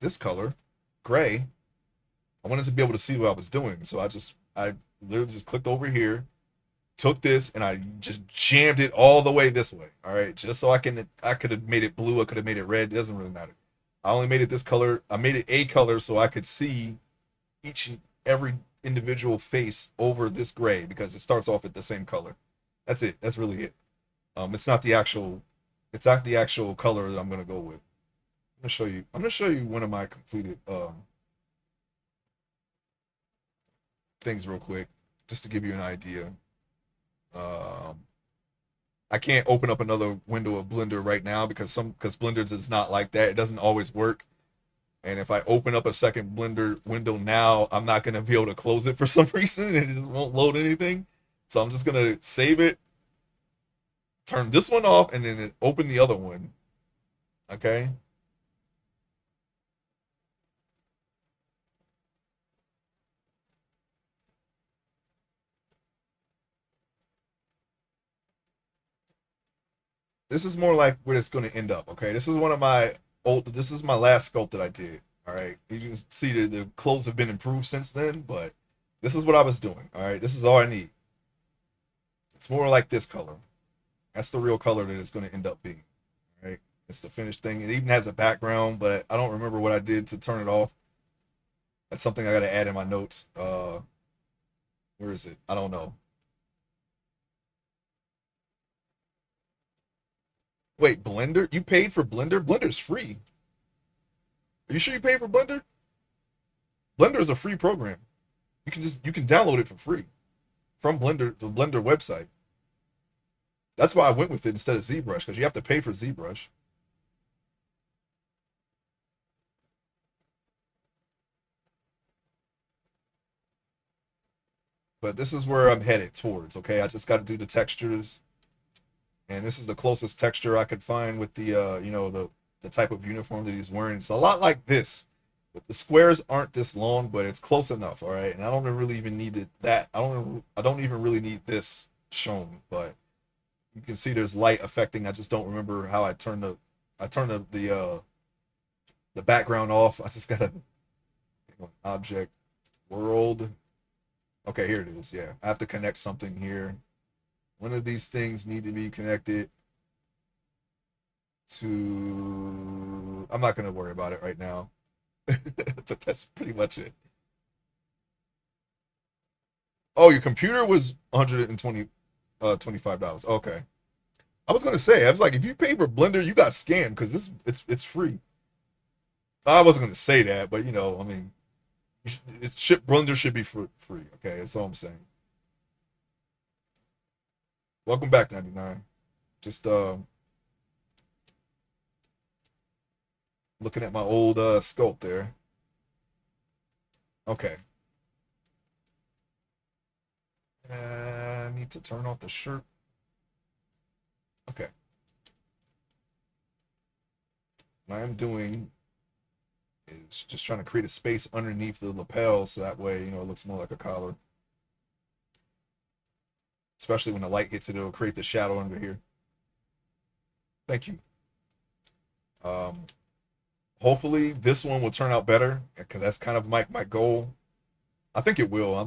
this color, gray. I wanted to be able to see what I was doing, so I literally just clicked over here, took this, and I just jammed it all the way this way. All right, just so I could have made it blue, I could have made it red. It doesn't really matter. I only made it this color. I made it a color so I could see each and every individual face over this gray because it starts off at the same color. That's it. That's really it. It's not the actual. It's not the actual color that I'm gonna go with. I'm gonna show you. I'm gonna show you one of my completed things real quick, just to give you an idea. Um, I can't open up another window of Blender right now because Blender does not like that. It doesn't always work. And if I open up a second Blender window now, I'm not going to be able to close it for some reason. It just won't load anything. So I'm just going to save it, turn this one off, and then open the other one. Okay. This is more like where it's going to end up. Okay. This is one of my this is my last sculpt that I did. All right. You can see the clothes have been improved since then, but this is what I was doing. All right. This is all I need. It's more like this color. That's the real color that it's going to end up being. All right. It's the finished thing. It even has a background, but I don't remember what I did to turn it off. That's something I got to add in my notes. Where is it? I don't know. Wait, Blender? You paid for Blender? Blender's free. Are you sure you paid for Blender? Blender is a free program. You can download it for free from Blender, the Blender website. That's why I went with it instead of ZBrush, because you have to pay for ZBrush. But this is where I'm headed towards, okay? I just got to do the textures, and this is the closest texture I could find with the the type of uniform that he's wearing. It's a lot like this. But the squares aren't this long, but it's close enough, all right? And I don't really even need that. I don't even really need this shown, but you can see there's light affecting. I just don't remember how I turned the background off. I just gotta object world. Okay, here it is. Yeah, I have to connect something here. One of these things need to be connected to. I'm not gonna worry about it right now, but that's pretty much it. Oh, your computer was 120 $25. Okay. I was gonna say, I was like, if you pay for Blender, you got scammed because it's free. I wasn't gonna say that, but I mean, Blender should be free. Okay, that's all I'm saying. Welcome back, 99. Just looking at my old sculpt there. Okay. I need to turn off the shirt. Okay. What I'm doing is just trying to create a space underneath the lapel so that way, it looks more like a collar. Especially when the light hits it, it'll create the shadow under here. Thank you. Um, Hopefully this one will turn out better because that's kind of my goal. I think it will.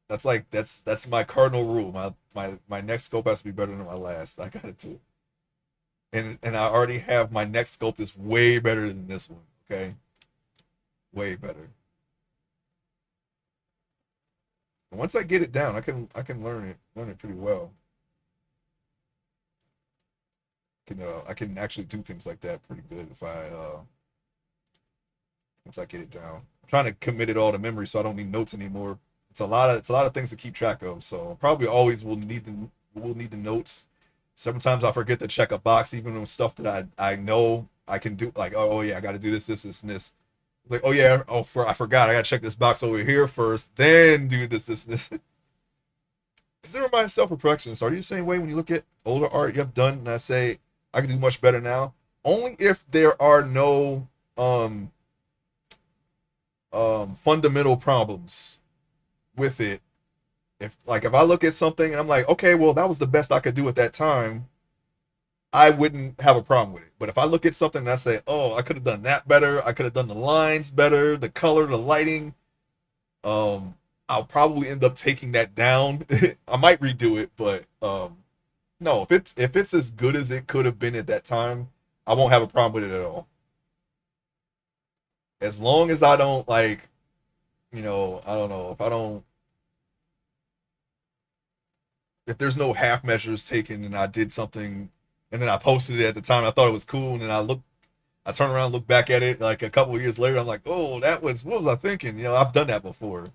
That's like that's my cardinal rule. My next scope has to be better than my last. I gotta do it. And I already have my next sculpt is way better than this one. Okay, way better. And once I get it down, I can learn it pretty well. I can actually do things like that pretty good if I once I get it down. I'm trying to commit it all to memory so I don't need notes anymore. It's a lot of things to keep track of. So probably always will need the notes. Sometimes I forget to check a box, even on stuff that I know I can do. Like, oh yeah, I got to do this, and this. Like, oh yeah, I forgot. I got to check this box over here first, then do this. Consider myself a perfectionist. Are you the same way when you look at older art you have done, and I say I can do much better now? Only if there are no fundamental problems with it. If I look at something and I'm like, okay, well that was the best I could do at that time, I wouldn't have a problem with it. But if I look at something and I say, oh, I could have done that better, I could have done the lines better, the color, the lighting, um, I'll probably end up taking that down. I might redo it, but no, if it's as good as it could have been at that time, I won't have a problem with it at all. As long as I don't like, I don't know if I don't if there's no half measures taken and I did something and then I posted it at the time I thought it was cool and then I turn around and look back at it like a couple of years later I'm like, oh, that was what was I thinking? I've done that before.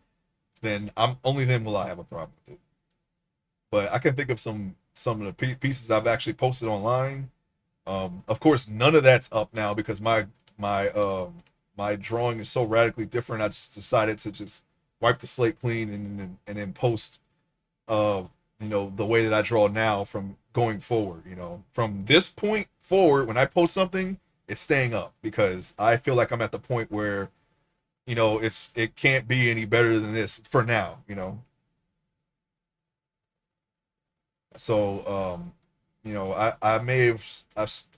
Then I'm only then will I have a problem with it. But I can think of some of the pieces I've actually posted online. Of course, none of that's up now because my drawing is so radically different. I just decided to just wipe the slate clean and then post uh the way that I draw now from going forward. From this point forward, when I post something, it's staying up because I feel like I'm at the point where it can't be any better than this for now. So I may have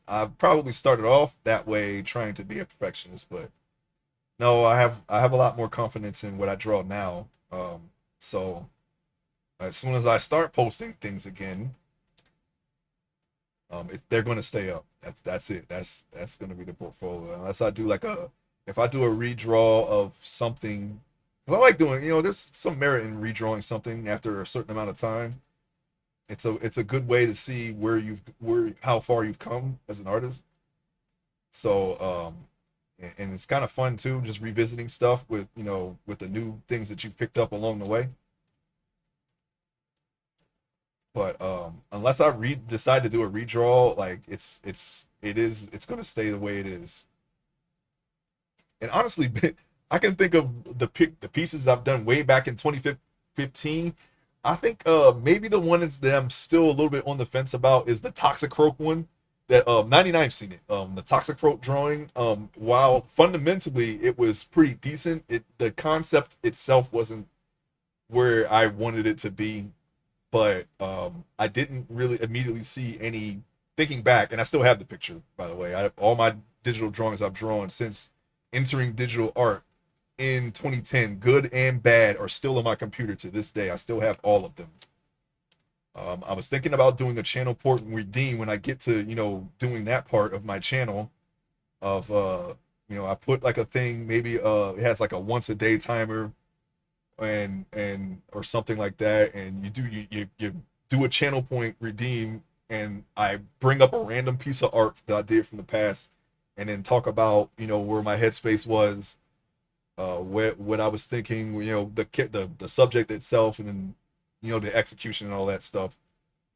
I've probably started off that way trying to be a perfectionist, but no, I have a lot more confidence in what I draw now. So as soon as I start posting things again, they're going to stay up. That's it. That's going to be the portfolio. Unless I do if I do a redraw of something, because I like doing, there's some merit in redrawing something after a certain amount of time. It's a good way to see how far you've come as an artist. So and it's kind of fun too, just revisiting stuff with the new things that you've picked up along the way. But unless I decide to do a redraw, like it's gonna stay the way it is. And honestly, I can think of the pieces I've done way back in 2015. I think maybe the one that I'm still a little bit on the fence about is the Toxic Croak one. That 99've seen it. The Toxic Croak drawing. While fundamentally it was pretty decent, the concept itself wasn't where I wanted it to be. But I didn't really immediately see any thinking back, and I still have the picture, by the way. All my digital drawings I've drawn since entering digital art in 2010, good and bad, are still on my computer to this day. I still have all of them. I was thinking about doing a channel port and redeem when I get to doing that part of my channel. Of I put like a thing, maybe it has like a once a day timer and or something like that, and you do a channel point redeem, and I bring up a random piece of art that I did from the past, and then talk about where my headspace was, what I was thinking, the subject itself, and then the execution and all that stuff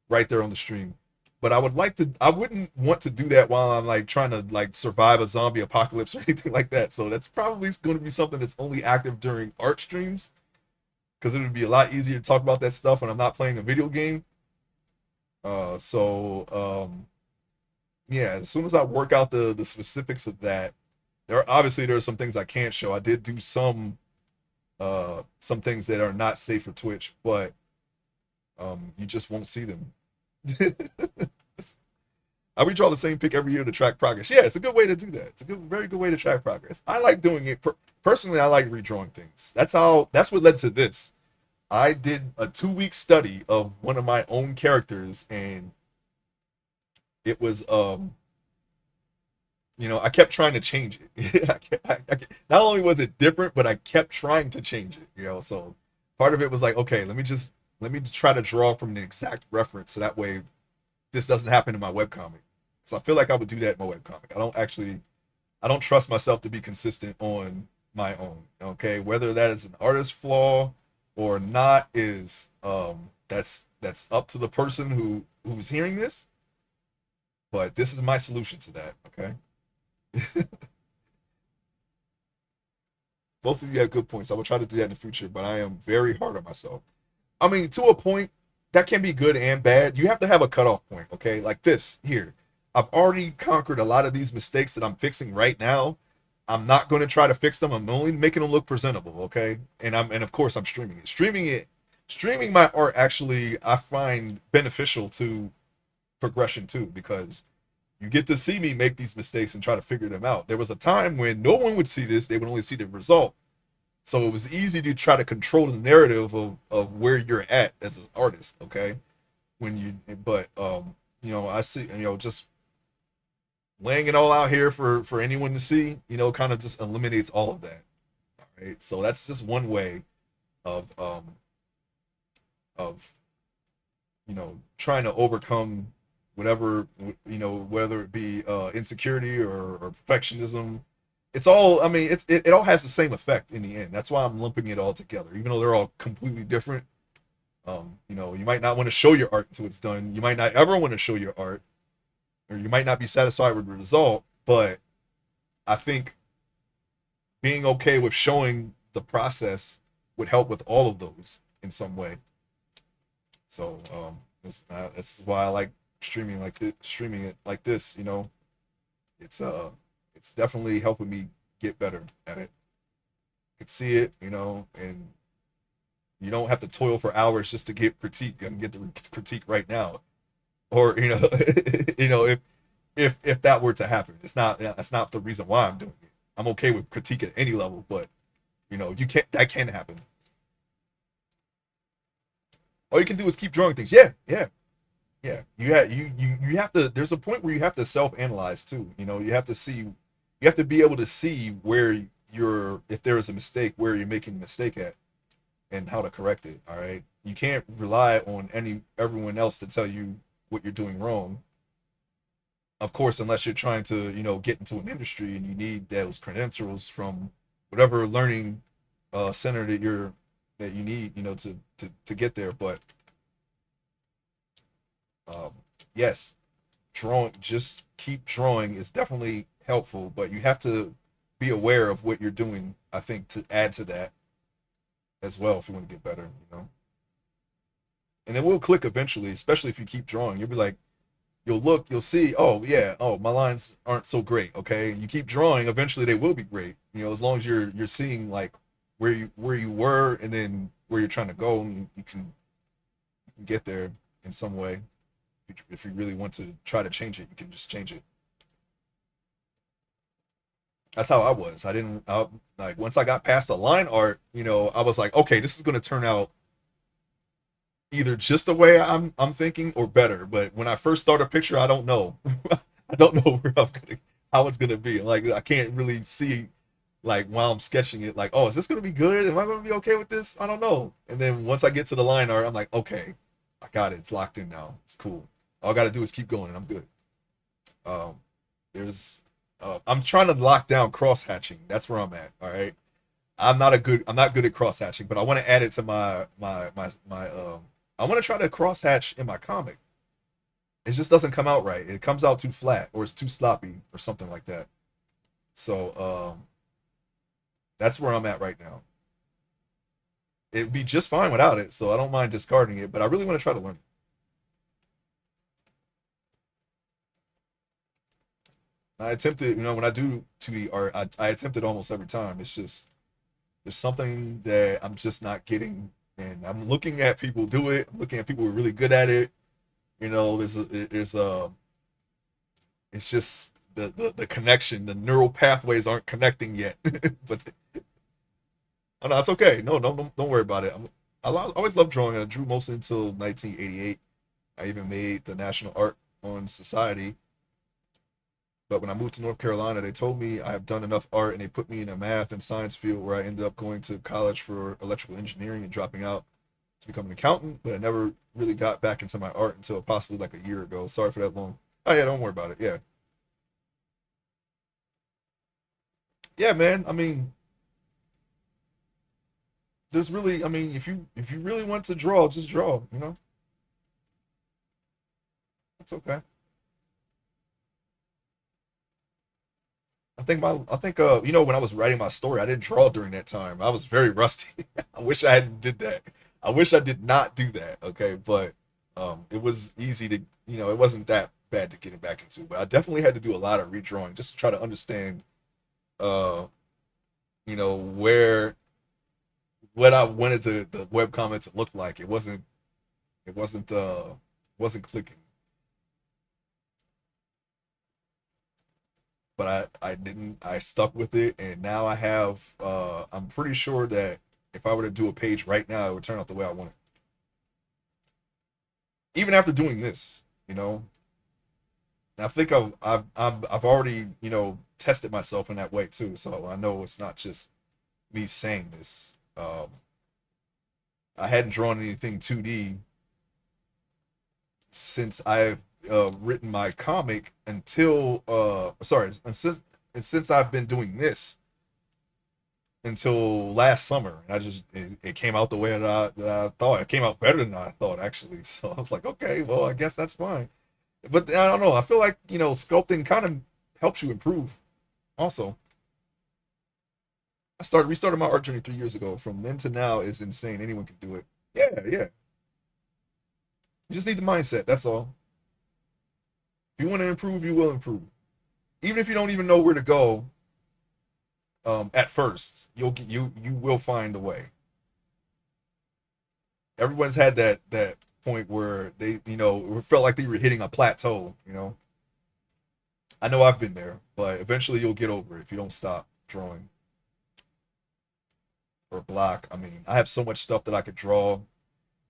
right there on the stream. But I wouldn't want to do that while I'm like trying to like survive a zombie apocalypse or anything like that. So that's probably going to be something that's only active during art streams, because it would be a lot easier to talk about that stuff when I'm not playing a video game. Yeah, as soon as I work out the specifics of that, there are some things I can't show. I did do some things that are not safe for Twitch, but you just won't see them. I redraw the same pic every year to track progress. Yeah, it's a good way to do that. It's a very good way to track progress. I like doing it. Personally, I like redrawing things. That's what led to this. I did a 2-week study of one of my own characters, and it was I kept trying to change it. Not only was it different, but I kept trying to change it. So part of it was like, okay, let me try to draw from the exact reference, so that way this doesn't happen in my webcomic. So I feel like I would do that in my webcomic. I don't trust myself to be consistent on my own. Okay, whether that is an artist flaw or not is that's up to the person who's hearing this. But this is my solution to that. Okay. Both of you have good points. I will try to do that in the future, but I am very hard on myself. I mean, to a point, that can be good and bad. You have to have a cutoff point, okay? Like this here. I've already conquered a lot of these mistakes that I'm fixing right now. I'm not going to try to fix them. I'm only making them look presentable, okay? And of course I'm streaming it. Streaming my art actually I find beneficial to progression too, because you get to see me make these mistakes and try to figure them out. There was a time when no one would see this, they would only see the result. So it was easy to try to control the narrative of where you're at as an artist, okay? But I see, just laying it all out here for anyone to see, kind of just eliminates all of that. All right. So that's just one way of of trying to overcome whatever, whether it be insecurity or perfectionism. It's all, I mean, it all has the same effect in the end. That's why I'm lumping it all together, even though they're all completely different. You might not want to show your art until it's done. You might not ever want to show your art, or you might not be satisfied with the result, but I think being okay with showing the process would help with all of those in some way. So this is why I like streaming like this, streaming it like this. You know, it's it's definitely helping me get better at it. I can see it, you know, and you don't have to toil for hours just to get critique and get the critique right now. Or you know, if that were to happen, it's not that's not the reason why I'm doing it. I'm okay with critique at any level, but you know, you can't that can happen. All you can do is keep drawing things. Yeah, yeah, yeah. You have to. There's a point where you have to self analyze too. You know, you have to see. You have to be able to see where you're if there is a mistake, where you're making a mistake at, and how to correct it. All right. You can't rely on everyone else to tell you what you're doing wrong. Of course, unless you're trying to, you know, get into an industry and you need those credentials from whatever learning center that you need, you know, to get there. But um, yes, drawing, just keep drawing is definitely helpful, but you have to be aware of what you're doing. I think to add to that as well if you want to get better, you know. And it will click eventually, especially if you keep drawing. You'll be like, you'll look, you'll see, oh yeah, oh my lines aren't so great, okay. And you keep drawing, eventually they will be great. You know, as long as you're seeing like where you were and then where you're trying to go, and you can get there in some way. If you really want to try to change it, you can just change it. That's how I was. I didn't like once I got past the line art, you know, I was like, okay, this is going to turn out either just the way I'm thinking or better. But when I first start a picture, I don't know. I don't know where I'm gonna how it's gonna be. Like I can't really see like while I'm sketching it, like, oh, is this gonna be good? Am I gonna be okay with this? I don't know. And then once I get to the line art, I'm like, okay, I got it. It's locked in now. It's cool. All I gotta do is keep going and I'm good. Um there's I'm trying to lock down cross hatching. That's where I'm at. All right. I'm not good at cross hatching, but I want to add it to my I want to try to cross hatch in my comic. It just doesn't come out right. It comes out too flat or it's too sloppy or something like that. So that's where I'm at right now. It'd be just fine without it, so I don't mind discarding it, but I really want to try to learn. I attempted, you know, when I do 2D art, I attempt it almost every time. It's just there's something that I'm just not getting, and I'm looking at people do it. I'm looking at people who are really good at it. You know, it's just the connection, the neural pathways aren't connecting yet. But oh, no, it's okay. No, don't worry about it. Always loved drawing. I drew mostly until 1988. I even made the National Art on Society. But when I moved to North Carolina, they told me I have done enough art, and they put me in a math and science field where I ended up going to college for electrical engineering and dropping out to become an accountant. But I never really got back into my art until possibly like a year ago. Sorry for that long. Oh yeah, don't worry about it. Yeah, yeah, man. I mean, there's really, I mean, if you really want to draw, just draw. You know, it's okay. I think you know when I was writing my story, I didn't draw during that time. I was very rusty. I wish I hadn't did that. I wish I did not do that. Okay, but it was easy to it wasn't that bad to get it back into. But I definitely had to do a lot of redrawing just to try to understand uh where what I wanted the web comment to look like. It wasn't clicking. But I didn't I stuck with it, and now I have I'm pretty sure that if I were to do a page right now, it would turn out the way I want it. Even after doing this, you know. And I think I've already, tested myself in that way too. So I know it's not just me saying this. I hadn't drawn anything 2D since I've written my comic until sorry, and since I've been doing this until last summer, and it came out the way that I thought. It came out better than I thought actually. So I was like, okay, well, I guess that's fine. But I don't know. I feel like sculpting kind of helps you improve. Also, restarted my art journey 3 years ago. From then to now is insane. Anyone can do it. Yeah, yeah. You just need the mindset. That's all. If you want to improve, you will improve. Even if you don't even know where to go, at first, you will find a way. Everyone's had that point where they felt like they were hitting a plateau. I know I've been there, but eventually you'll get over it if you don't stop drawing or block. I mean, I have so much stuff that I could draw.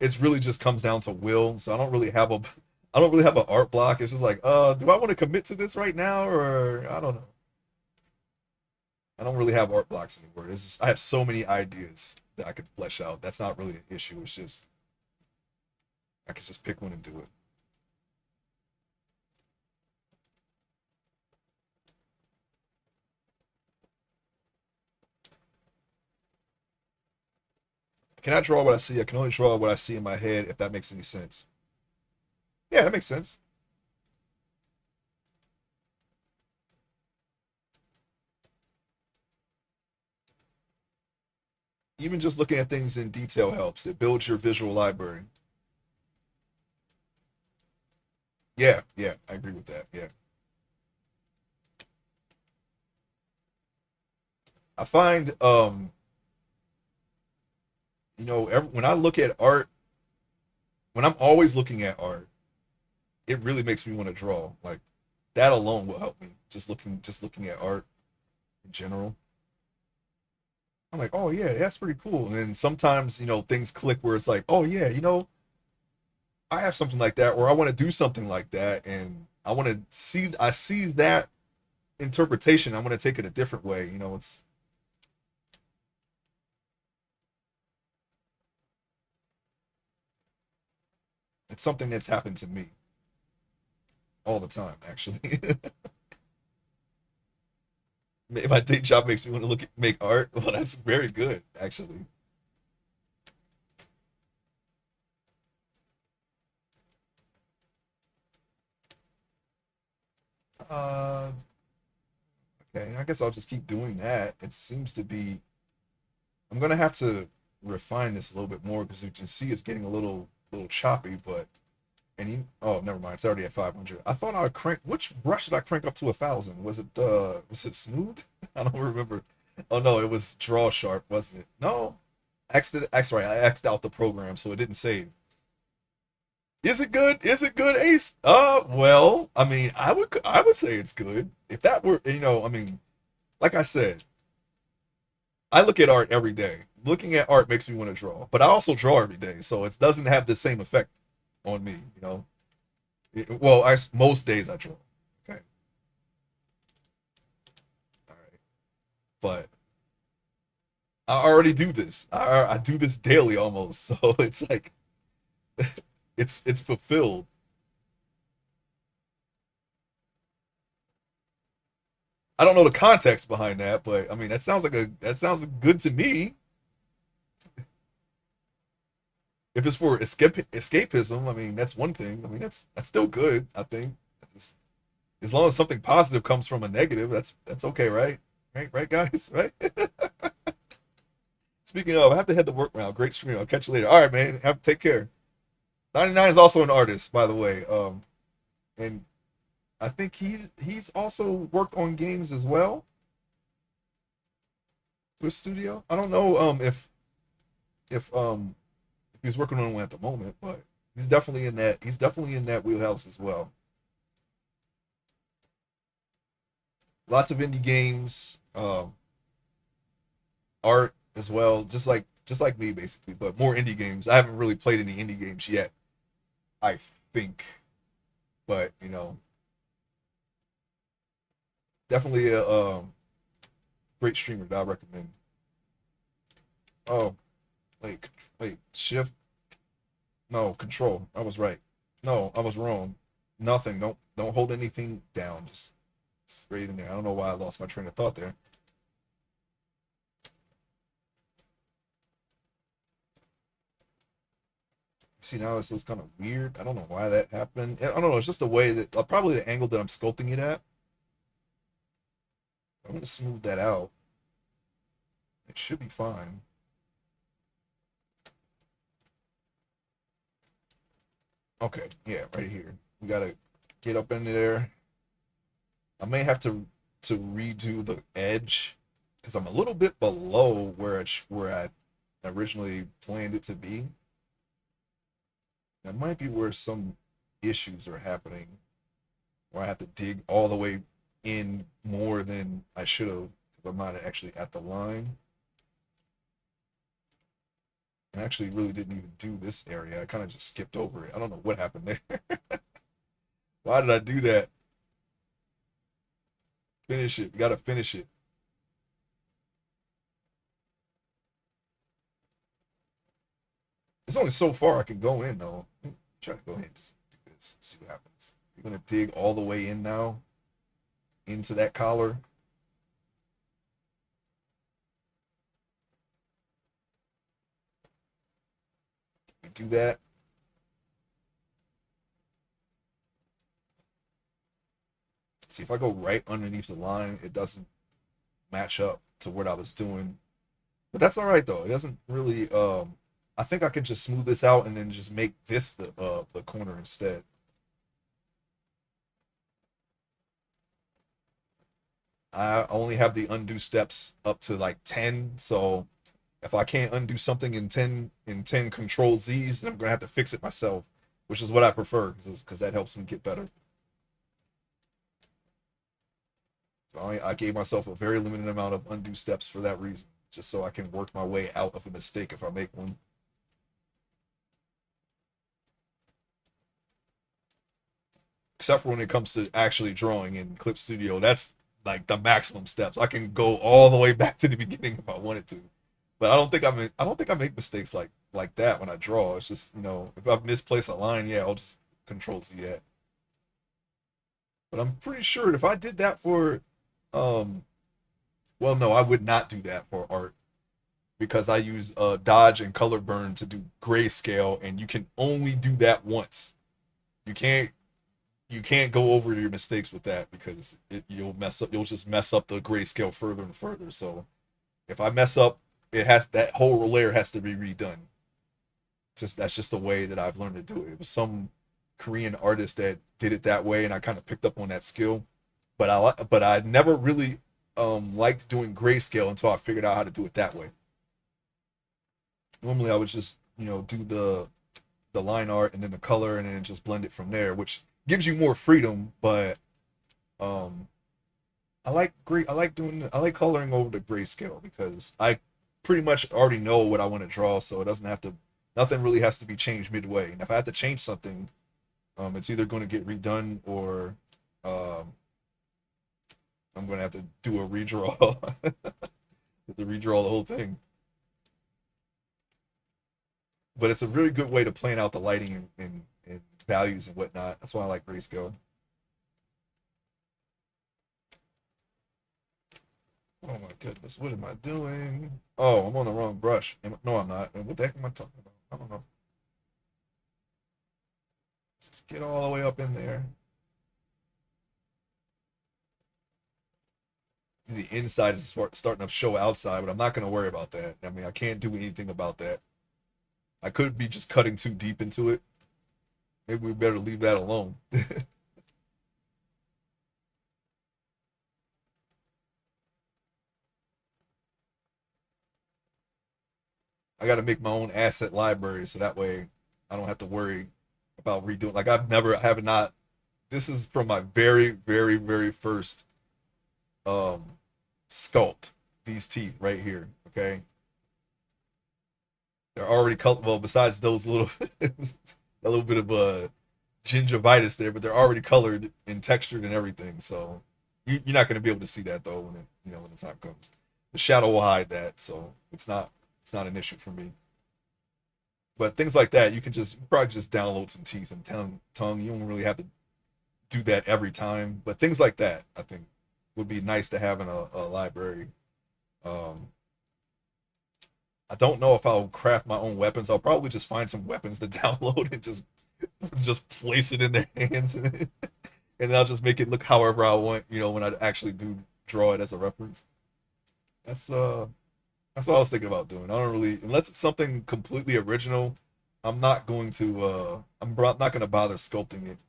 It's really just comes down to will. So I don't really have an art block. It's just like, do I want to commit to this right now, or I don't know. I don't really have art blocks anymore. I have so many ideas that I could flesh out. That's not really an issue. It's just I could just pick one and do it. I cannot draw what I see. I can only draw what I see in my head. If that makes any sense. Yeah, that makes sense. Even just looking at things in detail helps. It builds your visual library. Yeah, yeah, I agree with that. Yeah, I find when I look at art, when I'm always looking at art, it really makes me want to draw. Like that alone will help me. Just looking at art in general. I'm like, oh yeah, that's pretty cool. And then sometimes, things click where it's like, oh yeah, I have something like that, or I want to do something like that, and I see that interpretation. I want to take it a different way. It's something that's happened to me all the time, actually. My day job makes me want to make art. Well, that's very good, actually. Uh, okay, I guess I'll just keep doing that. It seems to be. I'm gonna have to refine this a little bit more because you can see it's getting a little choppy. But oh, never mind. It's already at 500. I thought I would crank. Which brush did I crank up to 1,000? Was it smooth? I don't remember. Oh no, it was draw sharp, wasn't it? No, sorry, I X'd out the program so it didn't save. Is it good? Is it good, Ace? Well, I mean, I would say it's good. If that were, I mean, like I said, I look at art every day. Looking at art makes me want to draw, but I also draw every day, so it doesn't have the same effect on me. Well, most days I draw. Okay, all right, but I already do this. I do this daily almost, so it's like it's fulfilled. I don't know the context behind that, but I mean that sounds good to me. If it's for escapism, I mean that's one thing. I mean that's still good. I think as long as something positive comes from a negative, that's okay, right? Right, guys, right? Speaking of, I have to head to work now. Great stream. I'll catch you later. All right, man. Take care. 99 is also an artist, by the way. And I think he's also worked on games as well with studio. I don't know if he's working on one at the moment, but he's definitely in that wheelhouse as well. Lots of indie games, art as well, just like me basically, but more indie games. I haven't really played any indie games yet, I think, but definitely a great streamer that I recommend. Oh, wait, wait, shift. No, control. I was right. No, I was wrong. Nothing. Don't hold anything down. Just straight in there. I don't know why I lost my train of thought there. See, now this looks kind of weird. I don't know why that happened. I don't know. It's just the way that probably the angle that I'm sculpting it at. I'm gonna smooth that out. It should be fine. Okay, yeah, right here. We gotta get up into there. I may have to redo the edge because I'm a little bit below where I originally planned it to be. That might be where some issues are happening, where I have to dig all the way in more than I should have because I'm not actually at the line. I actually really didn't even do this area. I kind of just skipped over it. I don't know what happened there. Why did I do that? Finish it. You gotta finish it. There's only so far I can go in though. Try to go ahead and just do this. See what happens. You're gonna dig all the way in now into that collar. You do that. See if I go right underneath the line, it doesn't match up to what I was doing. But that's all right though. It doesn't really. I think I can just smooth this out and then just make this the corner instead. I only have the undo steps up to like 10, so if I can't undo something in 10 control Z's, then I'm gonna have to fix it myself, which is what I prefer because that helps me get better. So I gave myself a very limited amount of undo steps for that reason, just so I can work my way out of a mistake if I make one. Except for when it comes to actually drawing in Clip Studio, that's like the maximum steps. I can go all the way back to the beginning if I wanted to. But I don't think I make mistakes like that when I draw. It's just, if I misplace a line, yeah, I'll just control Z it. But I'm pretty sure if I did that for um well no, I would not do that for art because I use dodge and color burn to do grayscale and you can only do that once. You can't you can't go over your mistakes with that because you'll just mess up the grayscale further and further. So if I mess up, that whole layer has to be redone. Just that's just the way that I've learned to do it. It was some Korean artist that did it that way, and I kind of picked up on that skill. But I never really liked doing grayscale until I figured out how to do it that way. Normally, I would just do the line art and then the color, and then just blend it from there, which gives you more freedom. But um, I like coloring over the grayscale because I pretty much already know what I want to draw, so it doesn't have to nothing really has to be changed midway. And if I have to change something, it's either going to get redone or um, I'm going to have to do a redraw. Have to redraw the whole thing. But it's a really good way to plan out the lighting and values and whatnot. That's why I like grayscale. Oh my goodness, what am I doing? Oh, I'm on the wrong brush. No, I'm not. What the heck am I talking about? I don't know. Just get all the way up in there. The inside is starting to show outside, but I'm not going to worry about that. I mean, I can't do anything about that. I could be just cutting too deep into it. Maybe we better leave that alone. I got to make my own asset library so that way I don't have to worry about redoing. Like I have not. This is from my very, very, very first um sculpt. These teeth right here. Okay, they're already colored. Well, besides those little, a little bit of gingivitis there, but they're already colored and textured and everything. So you're not going to be able to see that though when the time comes. The shadow will hide that, so it's not an issue for me. But things like that, you probably just download some teeth and tongue. You don't really have to do that every time. But things like that, I think, would be nice to have in a library. Um, I don't know if I'll craft my own weapons. I'll probably just find some weapons to download and just place it in their hands, and then I'll just make it look however I want. When I actually do draw it as a reference. That's uh that's what I was thinking about doing. I don't really, unless it's something completely original, I'm not going to not going to bother sculpting it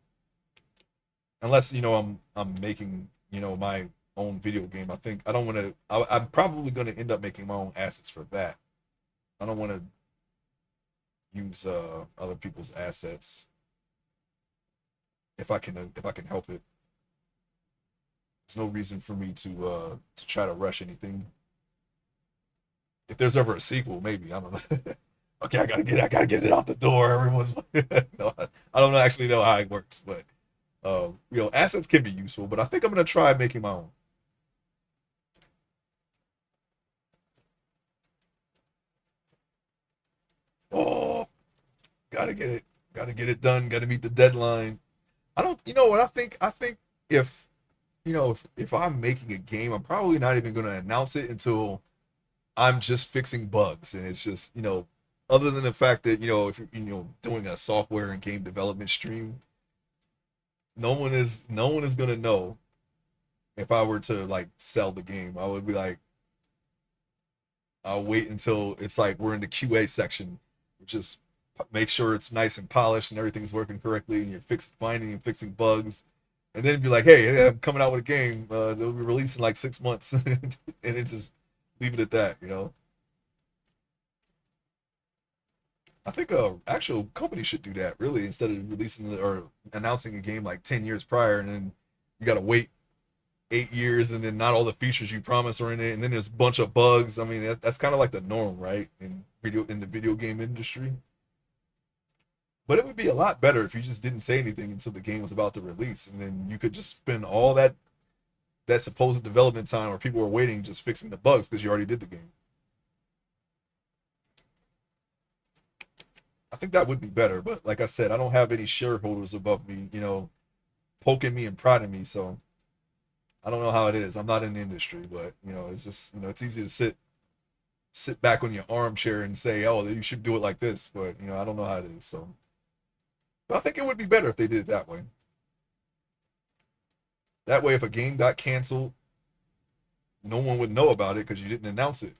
unless I'm making my own video game. I think I don't want to. I'm probably going to end up making my own assets for that. I don't want to use other people's assets if I can help it. There's no reason for me to try to rush anything. If there's ever a sequel, maybe I don't know. Okay, I gotta get it out the door. Everyone's no, I don't actually know how it works, but assets can be useful. But I think I'm gonna try making my own. Oh, gotta get it done. Gotta meet the deadline. I don't, you know what I think if if I'm making a game, I'm probably not even gonna announce it until I'm just fixing bugs, and it's just other than the fact that if you're doing a software and game development stream, no one is gonna know if I were to like sell the game. I would be like, I'll wait until it's like we're in the QA section, just make sure it's nice and polished and everything's working correctly, and you're finding and fixing bugs, and then be like, hey, I'm coming out with a game. They'll be released in like 6 months, and then just leave it at that. I think a actual company should do that really instead of releasing or announcing a game like 10 years prior, and then you got to wait 8 years, and then not all the features you promised are in it, and then there's a bunch of bugs. I mean, that's kind of like the norm, right? In the video game industry. But it would be a lot better if you just didn't say anything until the game was about to release, and then you could just spend all that supposed development time where people were waiting just fixing the bugs because you already did the game. I think that would be better. But like I said, I don't have any shareholders above me, poking me and prodding me. So I don't know how it is. I'm not in the industry, but it's just it's easy to sit back on your armchair and say, oh, you should do it like this. But I don't know how it is. So, but I think it would be better if they did it that way. That way, if a game got canceled, no one would know about it because you didn't announce it.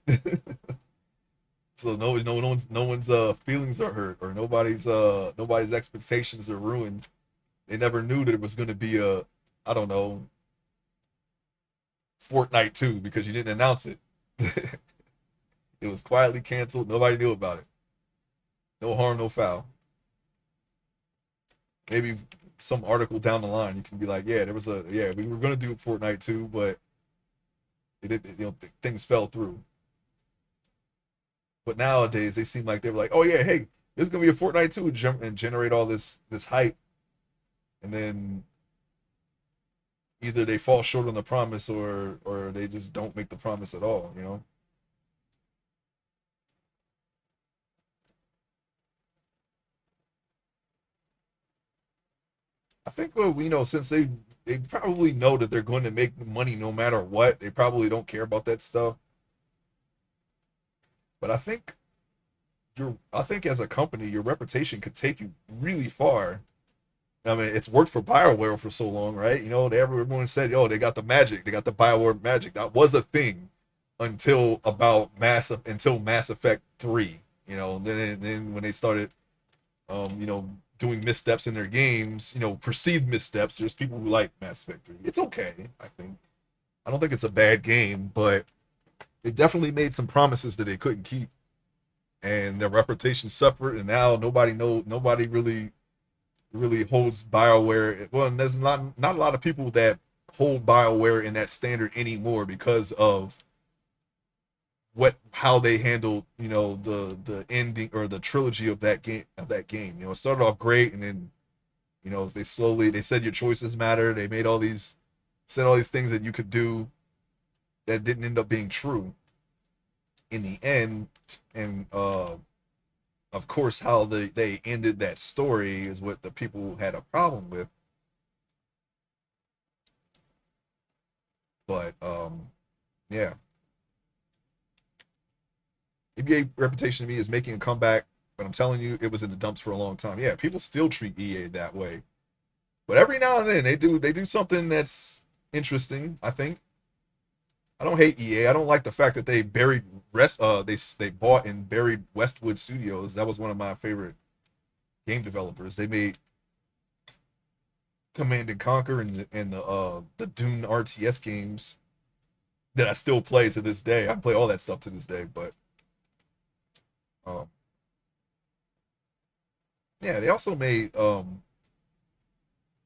So no one's feelings are hurt, or nobody's expectations are ruined. They never knew that it was going to be a, I don't know, Fortnite 2 because you didn't announce it. It was quietly canceled. Nobody knew about it. No harm, no foul. Maybe some article down the line you can be like, yeah, we were going to do Fortnite 2, but it did, things fell through. But nowadays they seem like they were like, oh yeah, hey, this is gonna be a Fortnite 2 and generate all this hype, and then either they fall short on the promise or they just don't make the promise at all. I think well, since they probably know that they're going to make money no matter what, they probably don't care about that stuff. But I think as a company, your reputation could take you really far. I mean, it's worked for BioWare for so long, right? Everyone said, "Oh, they got the magic, they got the BioWare magic." That was a thing until Mass Effect 3. Then when they started, doing missteps in their games, perceived missteps. There's people who like Mass Effect 3. It's okay, I think. I don't think it's a bad game, but they definitely made some promises that they couldn't keep, and their reputation suffered. And now nobody really holds BioWare. Well, and there's not a lot of people that hold BioWare in that standard anymore because of how they handled the ending or the trilogy of that game. It started off great, and then they said your choices matter. They said all these things that you could do that didn't end up being true in the end. And of course, how they ended that story is what the people had a problem with. But yeah, EBA reputation to me is making a comeback, but I'm telling you, it was in the dumps for a long time. Yeah, people still treat EA that way, but every now and then they do something that's interesting, I think. I don't hate EA. I don't like the fact that they buried rest. They bought and buried Westwood Studios. That was one of my favorite game developers. They made Command and Conquer and the Dune RTS games that I still play to this day. I play all that stuff to this day. But um, yeah, they also made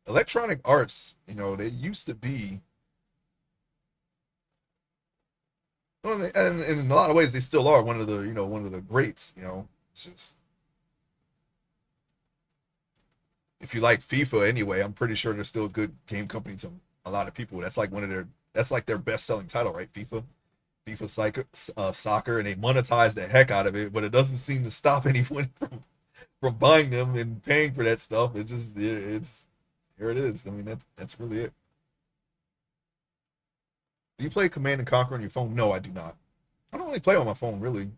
Electronic Arts. You know, they used to be. Well, and in a lot of ways, they still are one of the one of the greats. You know, it's just if you like FIFA anyway, I'm pretty sure they're still a good game company to a lot of people. That's like their best selling title, right? Soccer, and they monetize the heck out of it, but it doesn't seem to stop anyone from buying them and paying for that stuff. It's here it is. I mean that's really it. Do you play Command and Conquer on your phone? No, I do not. I don't really play on my phone really.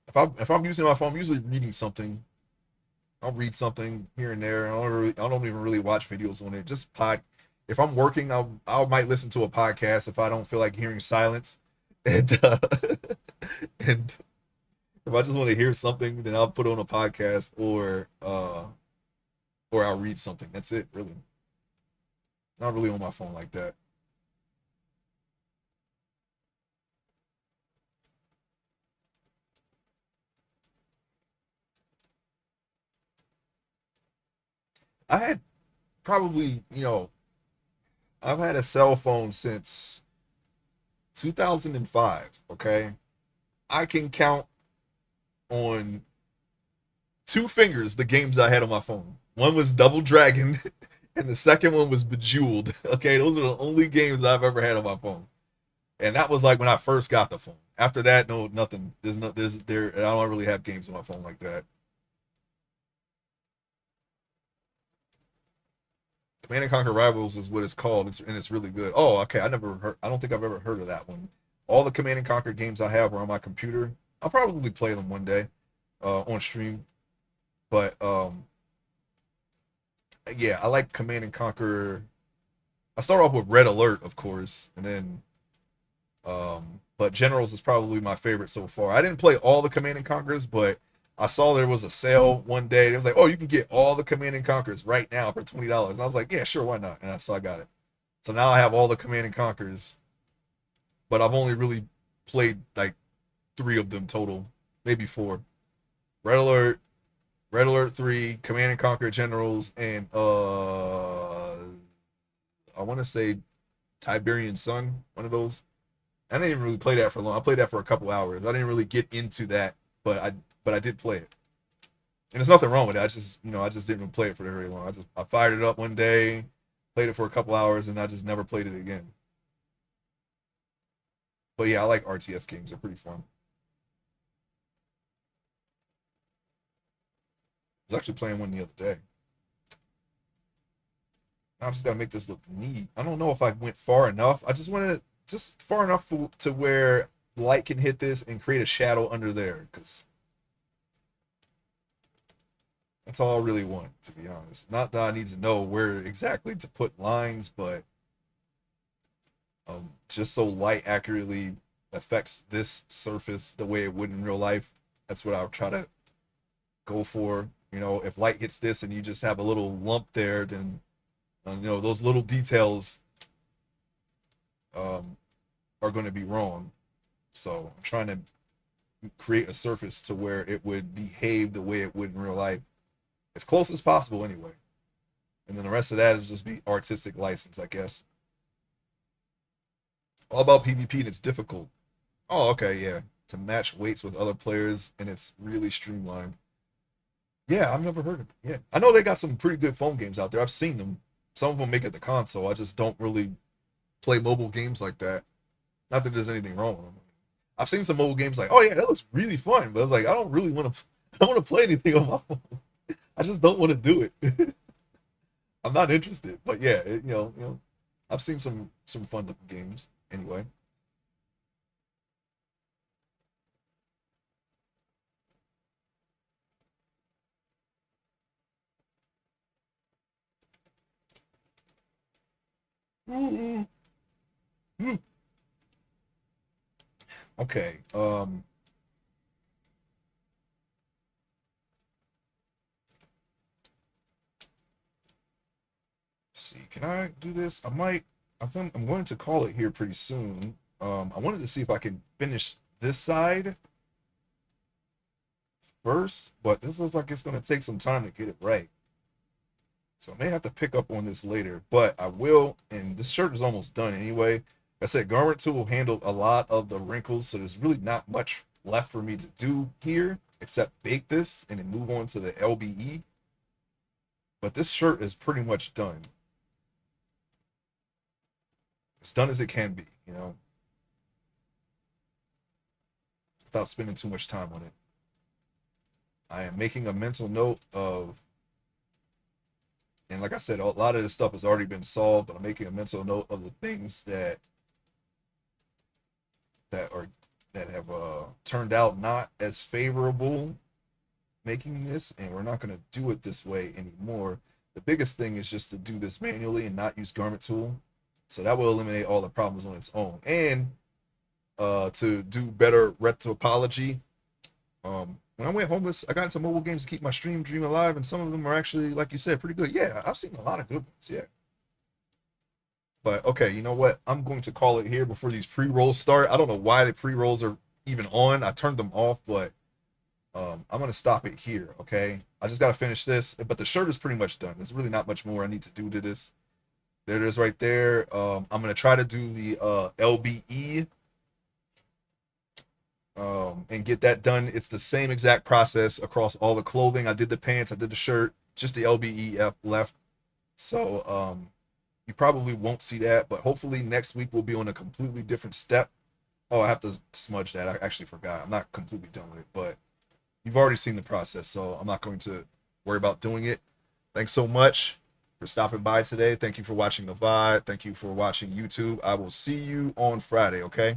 If I'm using my phone, I'm usually reading something. I'll read something here and there. I don't even really watch videos on it. Just pod. If I'm working, I might listen to a podcast if I don't feel like hearing silence, and and if I just want to hear something, then I'll put on a podcast or I'll read something. That's it, really. Not really on my phone like that. I had probably I've had a cell phone since 2005. Okay, I can count on two fingers the games I had on my phone. One was Double Dragon, and the second one was Bejeweled. Okay, those are the only games I've ever had on my phone, and that was like when I first got the phone. After that, no, nothing. There's no, there's there. I don't really have games on my phone like that. Command and Conquer Rivals is what it's called, and it's really good. Oh, okay. I never heard. I don't think I've ever heard of that one. All the Command and Conquer games I have are on my computer. I'll probably play them one day on stream. But yeah, I like Command and Conquer. I start off with Red Alert, of course, and then but Generals is probably my favorite so far. I didn't play all the Command and Conquers, but I saw there was a sale one day. It was like, oh, you can get all the Command and Conquers right now for $20. And I was like, yeah, sure, why not? So I got it. So now I have all the Command and Conquers, but I've only really played like three of them total, maybe four. Red Alert, Red Alert 3, Command and Conquer Generals, and I want to say Tiberian Sun, one of those. I didn't even really play that for long. I played that for a couple hours. I didn't really get into that, but I did play it. And there's nothing wrong with it. I just didn't play it for very long. I fired it up one day, played it for a couple hours, and I just never played it again. But yeah, I like RTS games. They're pretty fun. I was actually playing one the other day. I just gotta make this look neat. I don't know if I went far enough. I just wanted just far enough to where light can hit this and create a shadow under there, because that's all I really want, to be honest. Not that I need to know where exactly to put lines, but just so light accurately affects this surface the way it would in real life. That's what I'll try to go for. If light hits this and you just have a little lump there, then those little details um, are going to be wrong. So I'm trying to create a surface to where it would behave the way it would in real life, as close as possible, anyway. And then the rest of that is just be artistic license, I guess. All about PvP, and it's difficult. Oh, okay, yeah. To match weights with other players, and it's really streamlined. Yeah, I've never heard of it. Yeah, I know they got some pretty good phone games out there. I've seen them. Some of them make it the console. I just don't really play mobile games like that. Not that there's anything wrong with them. I've seen some mobile games like, oh yeah, that looks really fun, but I was like, I don't really want to. I don't want to play anything on my phone. I just don't want to do it. I'm not interested. But yeah, I've seen some fun looking games anyway. Okay. Let's see. Can I do this? I might. I think I'm going to call it here pretty soon. I wanted to see if I can finish this side first, but this looks like it's going to take some time to get it right. So I may have to pick up on this later, but I will. And this shirt is almost done anyway. Like I said, Garment Tool will handle a lot of the wrinkles, so there's really not much left for me to do here except bake this and then move on to the LBE. But this shirt is pretty much done. As done as it can be, without spending too much time on it. I am making a mental note of, and like I said, a lot of this stuff has already been solved, but I'm making a mental note of the things that are that have turned out not as favorable making this, and we're not going to do it this way anymore. The biggest thing is just to do this manually and not use Garment Tool, so that will eliminate all the problems on its own. And to do better retopology. When I went homeless, I got into mobile games to keep my dream alive, and some of them are actually, like you said, pretty good. Yeah, I've seen a lot of good ones. Yeah. But okay, you know what? I'm going to call it here before these pre-rolls start. I don't know why the pre-rolls are even on. I turned them off, but I'm gonna stop it here. Okay, I just gotta finish this. But the shirt is pretty much done. There's really not much more I need to do to this. There it is right there. I'm gonna try to do the LBE and get that done. It's the same exact process across all the clothing. I did the pants, I did the shirt, just the LBE left. So you probably won't see that, but hopefully next week we'll be on a completely different step. Oh, I have to smudge that. I actually forgot. I'm not completely done with it, but you've already seen the process, so I'm not going to worry about doing it. Thanks so much for stopping by today. Thank you for watching the VOD. Thank you for watching YouTube. I will see you on Friday, okay?